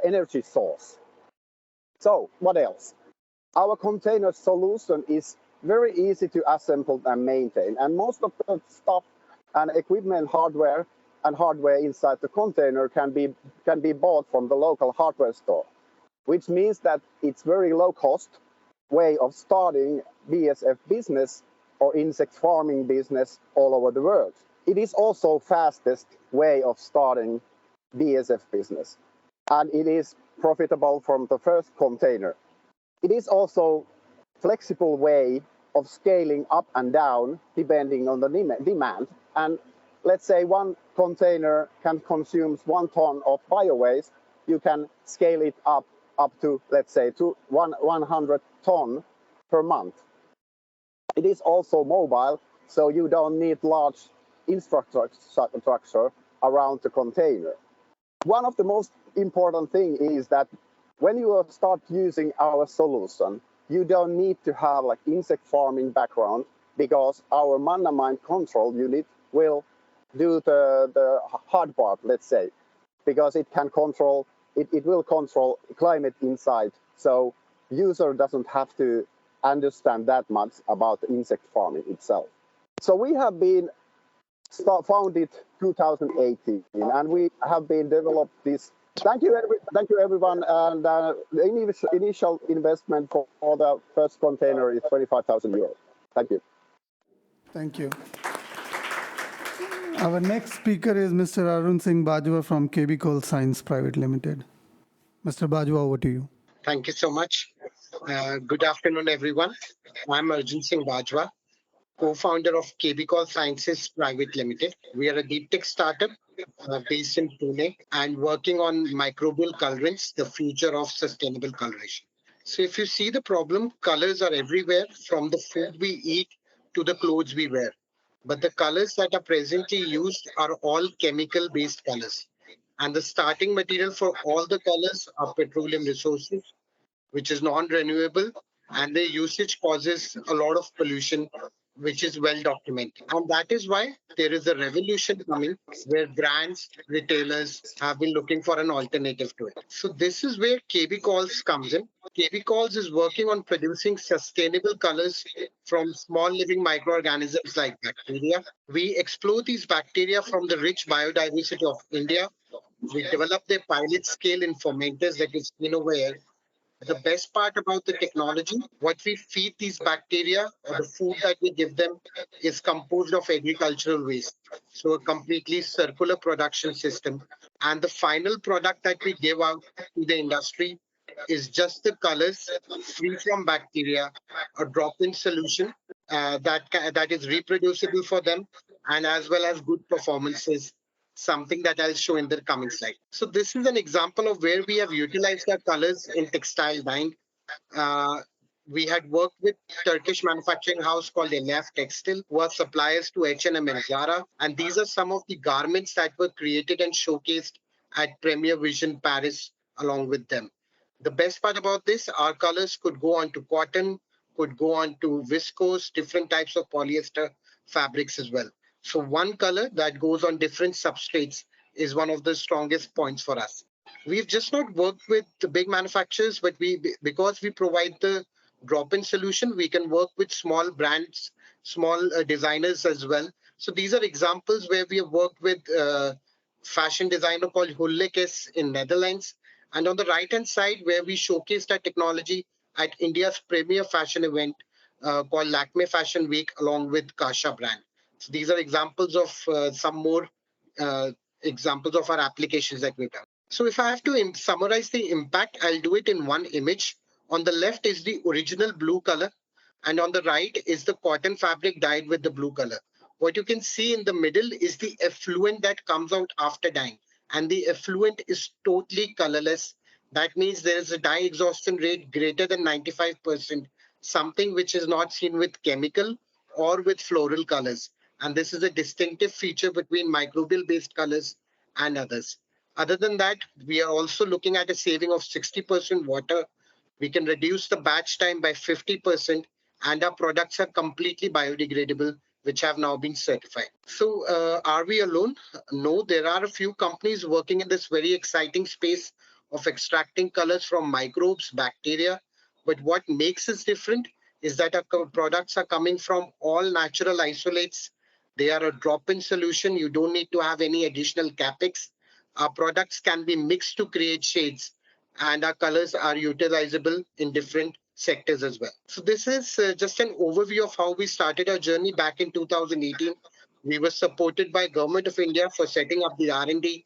energy source. So what else? Our container solution is very easy to assemble and maintain, and most of the stuff and equipment, hardware inside the container can be bought from the local hardware store, which means that it's very low cost way of starting BSF business or insect farming business all over the world. It is also fastest way of starting BSF business, and it is profitable from the first container. It is also flexible way of scaling up and down depending on the demand. And let's say one container can consume 1 ton of bio-waste, you can scale it up to, let's say, 100 ton per month. It is also mobile, so you don't need large infrastructure around the container. One of the most important thing is that when you start using our solution, you don't need to have like insect farming background, because our Manna Mine control unit will do the hard part, let's say, because it will control climate inside. So user doesn't have to understand that much about insect farming itself. So we have been founded 2018, and we have been developed this. Thank you everyone. And the initial investment for the first container is 25,000 euros. Thank you. Thank you. Our next speaker is Mr. Arun Singh Bajwa from KB Coal Science Private Limited. Mr. Bajwa, over to you. Thank you so much. Good afternoon, everyone. I'm Arjun Singh Bajwa, co-founder of KB Coal Sciences Private Limited. We are a deep tech startup based in Pune and working on microbial colorants, the future of sustainable coloration. So if you see the problem, colors are everywhere, from the food we eat to the clothes we wear. But the colors that are presently used are all chemical-based colors. And the starting material for all the colors are petroleum resources, which is non-renewable, and their usage causes a lot of pollution, which is well documented. And that is why there is a revolution coming where brands, retailers have been looking for an alternative to it. So this is where KB Calls comes in. KB Calls is working on producing sustainable colors from small living microorganisms like bacteria. We explore these bacteria from the rich biodiversity of India. We develop their pilot scale in fermenters that is in over here. The best part about the technology, what we feed these bacteria or the food that we give them is composed of agricultural waste. So a completely circular production system. And the final product that we give out to the industry is just the colors free from bacteria, a drop-in solution that is reproducible for them, and as well as good performances, something that I'll show in the coming slide. So this is an example of where we have utilized our colors in textile dyeing. We had worked with Turkish manufacturing house called Elyaf Textile, who are suppliers to H&M and Zara. And these are some of the garments that were created and showcased at Premier Vision Paris along with them. The best part about this, our colors could go on to cotton, could go on to viscose, different types of polyester fabrics as well. So one color that goes on different substrates is one of the strongest points for us. We've just not worked with the big manufacturers, but because we provide the drop-in solution, we can work with small brands, small designers as well. So these are examples where we have worked with fashion designer called Hullekes in Netherlands. And on the right-hand side, where we showcased our technology at India's premier fashion event called Lakme Fashion Week, along with Kasha brand. So these are examples of some more examples of our applications that we've done. So if I have to summarize the impact, I'll do it in one image. On the left is the original blue color, and on the right is the cotton fabric dyed with the blue color. What you can see in the middle is the effluent that comes out after dyeing, and the effluent is totally colorless. That means there is a dye exhaustion rate greater than 95%, something which is not seen with chemical or with floral colors. And this is a distinctive feature between microbial-based colors and others. Other than that, we are also looking at a saving of 60% water. We can reduce the batch time by 50%, and our products are completely biodegradable, which have now been certified. So are we alone? No, there are a few companies working in this very exciting space of extracting colors from microbes, bacteria. But what makes us different is that our products are coming from all natural isolates. They are a drop-in solution. You don't need to have any additional capex. Our products can be mixed to create shades, and our colors are utilizable in different sectors as well. So this is just an overview of how we started our journey back in 2018. We were supported by Government of India for setting up the R&D.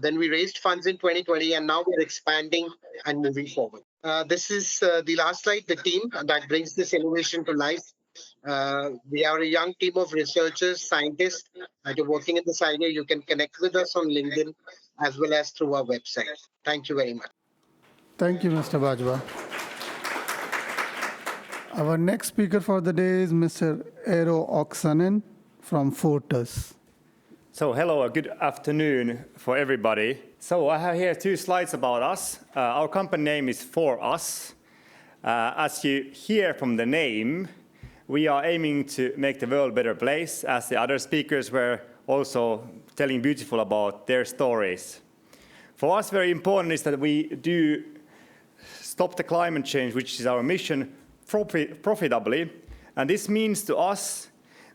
Then we raised funds in 2020, and now we're expanding and moving forward. This is the last slide, the team that brings this innovation to life. We are a young team of researchers, scientists that are working in this area. You can connect with us on LinkedIn as well as through our website. Thank you very much. Thank you, Mr. Bajwa. Our next speaker for the day is Mr. Eero Oksanen from Fortus. So hello, good afternoon for everybody. So I have here 2 slides about us. Our company name is For Us. As you hear from the name, we are aiming to make the world a better place, as the other speakers were also telling beautiful about their stories. For us, very important is that we do stop the climate change, which is our mission, profitably. And this means to us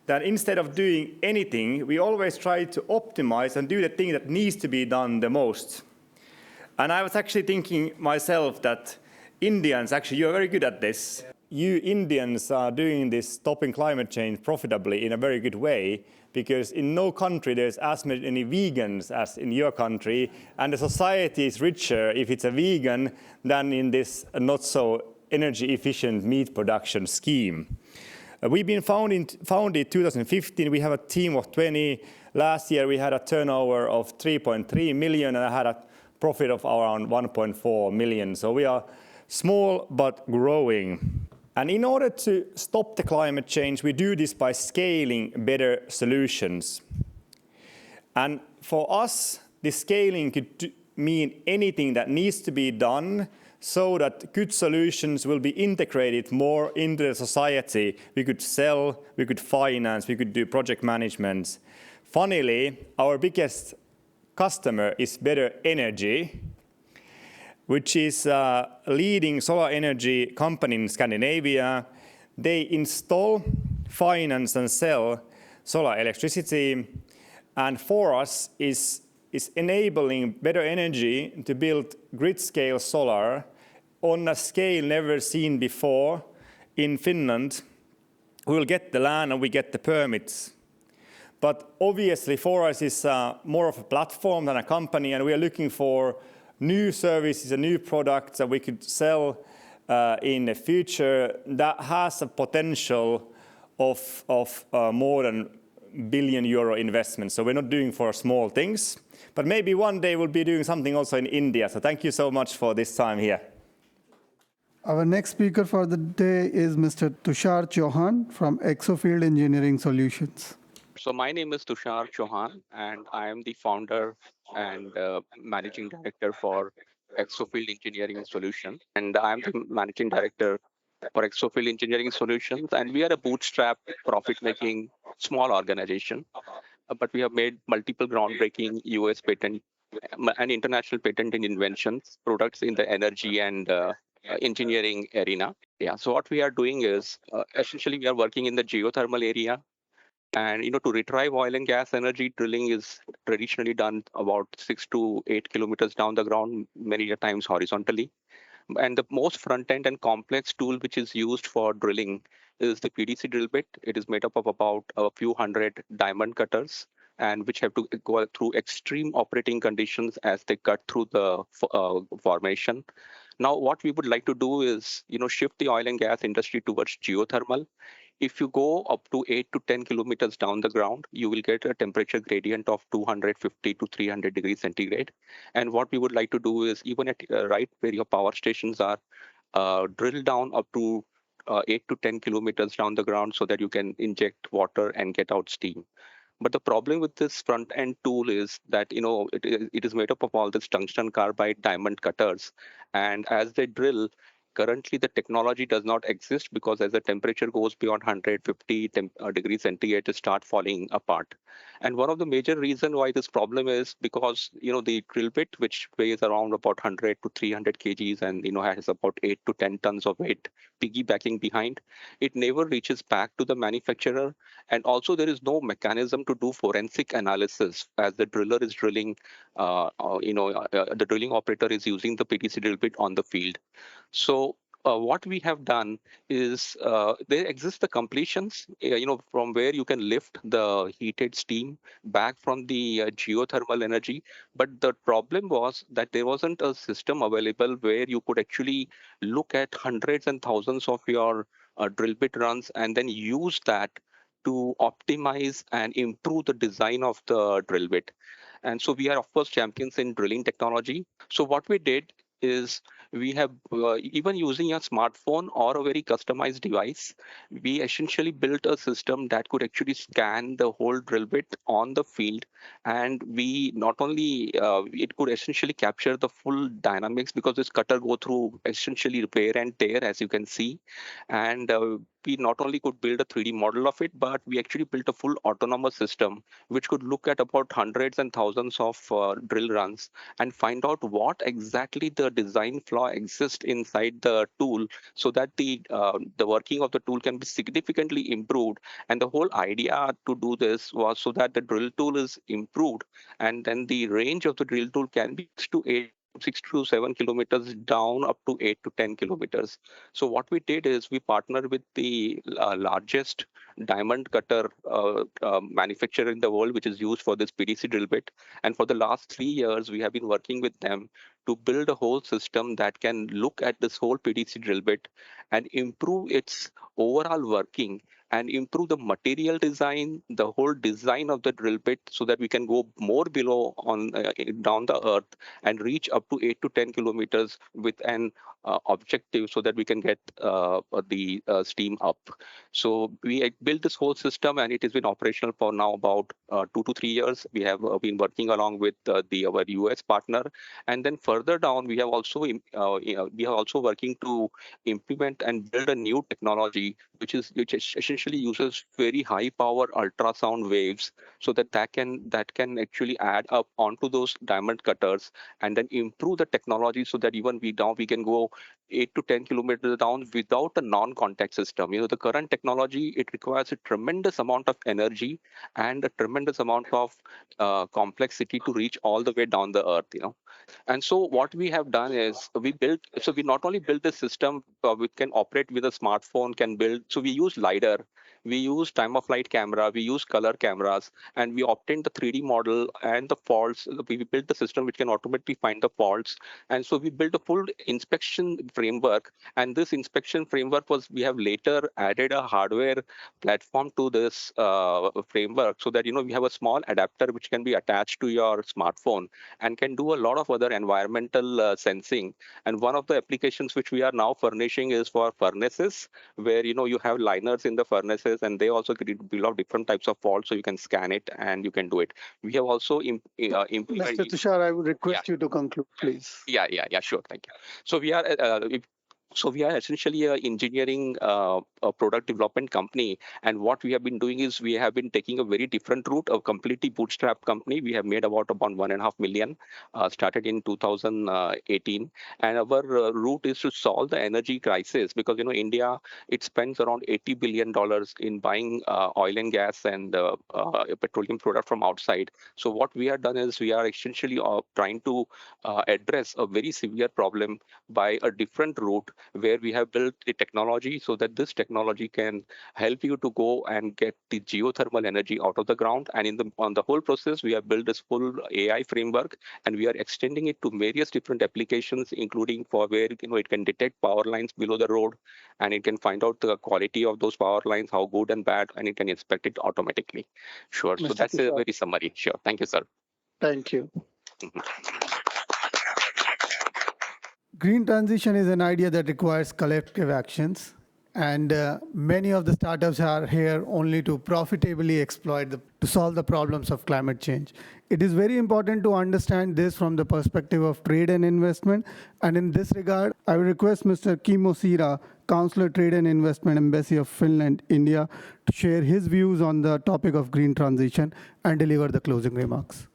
that instead of doing anything, we always try to optimize and do the thing that needs to be done the most. And I was actually thinking myself that Indians, actually, you're very good at this. You Indians are doing this stopping climate change profitably in a very good way, because in no country there's as many vegans as in your country, and the society is richer if it's a vegan than in this not so energy efficient meat production scheme. We've been founded 2015. We have a team of 20. Last year we had a turnover of 3.3 million and I had a profit of around 1.4 million. So we are small but growing. And in order to stop the climate change, we do this by scaling better solutions. And for us, the scaling could mean anything that needs to be done so that good solutions will be integrated more into the society. We could sell, we could finance, we could do project management. Funnily, our biggest customer is Better Energy, which is a leading solar energy company in Scandinavia. They install, finance and sell solar electricity. And For Us is enabling Better Energy to build grid-scale solar on a scale never seen before in Finland. We will get the land and we get the permits. But obviously For Us is more of a platform than a company, and we are looking for new services and new products that we could sell in the future that has a potential of more than billion euro investment. So we're not doing for small things, but maybe one day we'll be doing something also in India. So thank you so much for this time here. Our next speaker for the day is Mr. Tushar Chauhan from Exofield Engineering Solutions. So my name is Tushar Chauhan, and I am the founder and managing director for Exofield Engineering Solutions. And I am the managing director for Exofield Engineering Solutions, and we are a bootstrap, profit-making, small organization. But we have made multiple groundbreaking US patent and international patent and inventions, products in the energy and engineering arena. Yeah. So what we are doing is essentially we are working in the geothermal area. And to retrieve oil and gas energy, drilling is traditionally done about 6 to 8 kilometers down the ground, many times horizontally. And the most front-end and complex tool which is used for drilling is the PDC drill bit. It is made up of about a few hundred diamond cutters, and which have to go through extreme operating conditions as they cut through the formation. Now, what we would like to do is, shift the oil and gas industry towards geothermal. If you go up to 8 to 10 kilometers down the ground, you will get a temperature gradient of 250 to 300 degrees centigrade. And what we would like to do is, even at right where your power stations are, drill down up to 8 to 10 kilometers down the ground so that you can inject water and get out steam. But the problem with this front end tool is that it is made up of all this tungsten carbide diamond cutters, and as they drill, currently the technology does not exist because as the temperature goes beyond 150 degrees centigrade, it start falling apart. And one of the major reasons why this problem is because the drill bit, which weighs around about 100 to 300 kgs and has about 8 to 10 tons of weight piggybacking behind, it never reaches back to the manufacturer. And also there is no mechanism to do forensic analysis as the driller is drilling. The drilling operator is using the PTC drill bit on the field. So what we have done is there exist the completions, from where you can lift the heated steam back from the geothermal energy. But the problem was that there wasn't a system available where you could actually look at hundreds and thousands of your drill bit runs and then use that to optimize and improve the design of the drill bit. And so we are, of course, champions in drilling technology. So what we did is we have, even using a smartphone or a very customized device, we essentially built a system that could actually scan the whole drill bit on the field. And we not only, it could essentially capture the full dynamics because this cutter go through essentially wear and tear, as you can see. And we not only could build a 3D model of it, but we actually built a full autonomous system which could look at about hundreds and thousands of drill runs and find out what exactly the design flaw exists inside the tool, so that the working of the tool can be significantly improved. And the whole idea to do this was so that the drill tool is improved, and then the range of the drill tool can be 6 to 7 kilometers down up to 8 to 10 kilometers. So what we did is we partnered with the largest diamond cutter manufacturer in the world, which is used for this PDC drill bit. And for the last 3 years, we have been working with them to build a whole system that can look at this whole PDC drill bit and improve its overall working and improve the material design, the whole design of the drill bit, so that we can go more below on down the earth and reach up to 8 to 10 kilometers with an objective, so that we can get the steam up. So we built this whole system, and it has been operational for now about 2 to 3 years. We have been working along with our US partner, and then further down we have also we are also working to implement and build a new technology which essentially uses very high power ultrasound waves, so that can actually add up onto those diamond cutters and then improve the technology, so that even we can go 8 to 10 kilometers down without a non-contact system. The current technology, it requires a tremendous amount of energy and a tremendous amount of complexity to reach all the way down the earth. And so what we have done is we not only built the system which can operate with a smartphone, so we use LiDAR, we use time of flight camera, we use color cameras, and we obtained the 3D model and the faults. We built the system which can automatically find the faults. And so we built a full inspection framework. And this inspection framework we have later added a hardware platform to this framework, so that, we have a small adapter which can be attached to your smartphone and can do a lot of other environmental sensing. And one of the applications which we are now furnishing is for furnaces, where you have liners in the furnaces, and they also build out different types of faults, so you can scan it and you can do it. We have also implemented. Mr. Tushar, I would request you to conclude, please. Yeah, sure. Thank you. So we are essentially an engineering a product development company. And what we have been doing is we have been taking a very different route, a completely bootstrap company. We have made about 1.5 million, started in 2018. And our route is to solve the energy crisis, because, India, it spends around $80 billion in buying oil and gas and petroleum product from outside. So what we have done is we are essentially trying to address a very severe problem by a different route, where we have built the technology so that this technology can help you to go and get the geothermal energy out of the ground. And on the whole process, we have built this full AI framework, and we are extending it to various different applications, including for where it can detect power lines below the road, and it can find out the quality of those power lines, how good and bad, and it can inspect it automatically. Sure. So that's a very summary. Sure. Thank you, sir. Thank you. Green transition is an idea that requires collective actions, and many of the startups are here only to profitably to solve the problems of climate change. It is very important to understand this from the perspective of trade and investment. And in this regard, I will request Mr. Kimmo Siira, Councillor Trade and Investment, Embassy of Finland, India, to share his views on the topic of green transition and deliver the closing remarks.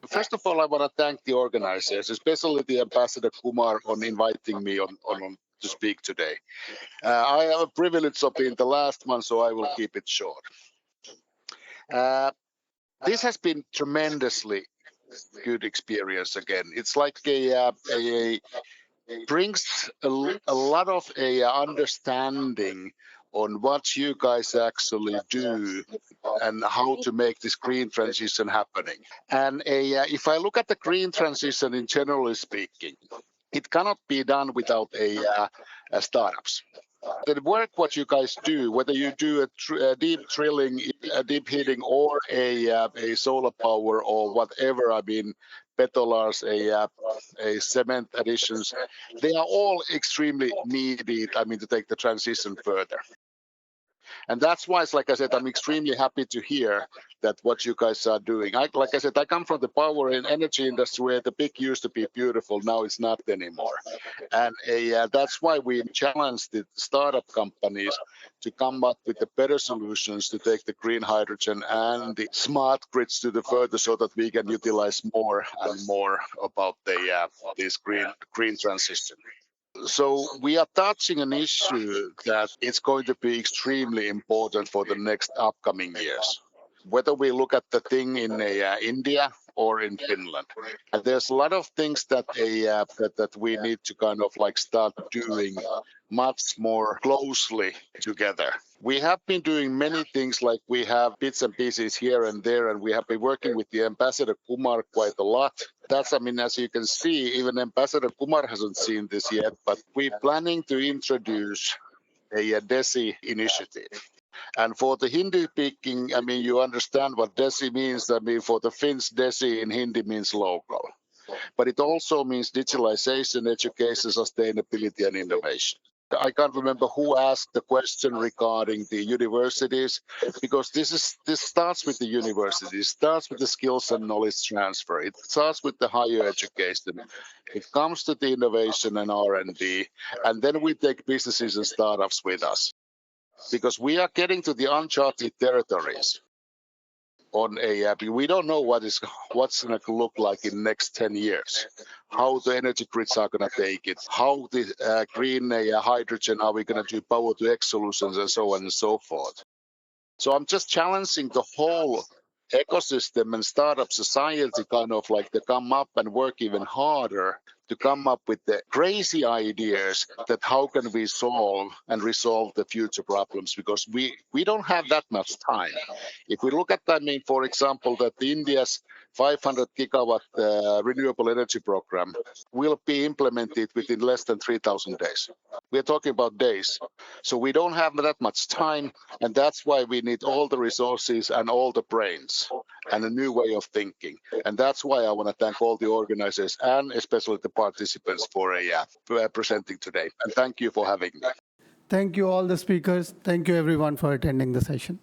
First of all, I want to thank the organizers, especially the Ambassador Kumar, on inviting me on to speak today. I have a privilege of being the last one, so I will keep it short. This has been tremendously good experience again. It's like brings a lot of understanding on what you guys actually do and how to make this green transition happening. And if I look at the green transition in generally speaking, it cannot be done without startups. The work what you guys do, whether you do a deep drilling, a deep heating, or a solar power, or whatever, I mean, petolars, a cement additions, they are all extremely needed, I mean, to take the transition further. And that's why, like I said, I'm extremely happy to hear that what you guys are doing. Like I said, I come from the power and energy industry where the big used to be beautiful. Now it's not anymore. And that's why we challenge the startup companies to come up with the better solutions to take the green hydrogen and the smart grids to the further so that we can utilize more and more about this green transition. So we are touching an issue that it's going to be extremely important for the next upcoming years. Whether we look at the thing in India or in Finland, and there's a lot of things that that we need to kind of like start doing much more closely together. We have been doing many things, like we have bits and pieces here and there, and we have been working with the Ambassador Kumar quite a lot. That's, I mean, as you can see, even Ambassador Kumar hasn't seen this yet, but we're planning to introduce a DESI initiative. And for the Hindi speaking, I mean, you understand what DESI means. I mean, for the Finns, DESI in Hindi means local. But it also means digitalization, education, sustainability, and innovation. I can't remember who asked the question regarding the universities, because this starts with the universities, it starts with the skills and knowledge transfer, it starts with the higher education, it comes to the innovation and R&D, and then we take businesses and startups with us, because we are getting to the uncharted territories. On we don't know what's going to look like in next 10 years, how the energy grids are going to take it, how the green hydrogen are we going to do power to X solutions, and so on and so forth. So I'm just challenging the whole ecosystem and startup society kind of like to come up and work even harder to come up with the crazy ideas that how can we solve and resolve the future problems, because we don't have that much time. If we look at, I mean, for example, that India's 500 gigawatt renewable energy program will be implemented within less than 3,000 days. We're talking about days. So we don't have that much time, and that's why we need all the resources and all the brains and a new way of thinking. And that's why I want to thank all the organizers and especially the participants for presenting today. And thank you for having me. Thank you all the speakers. Thank you everyone for attending the session.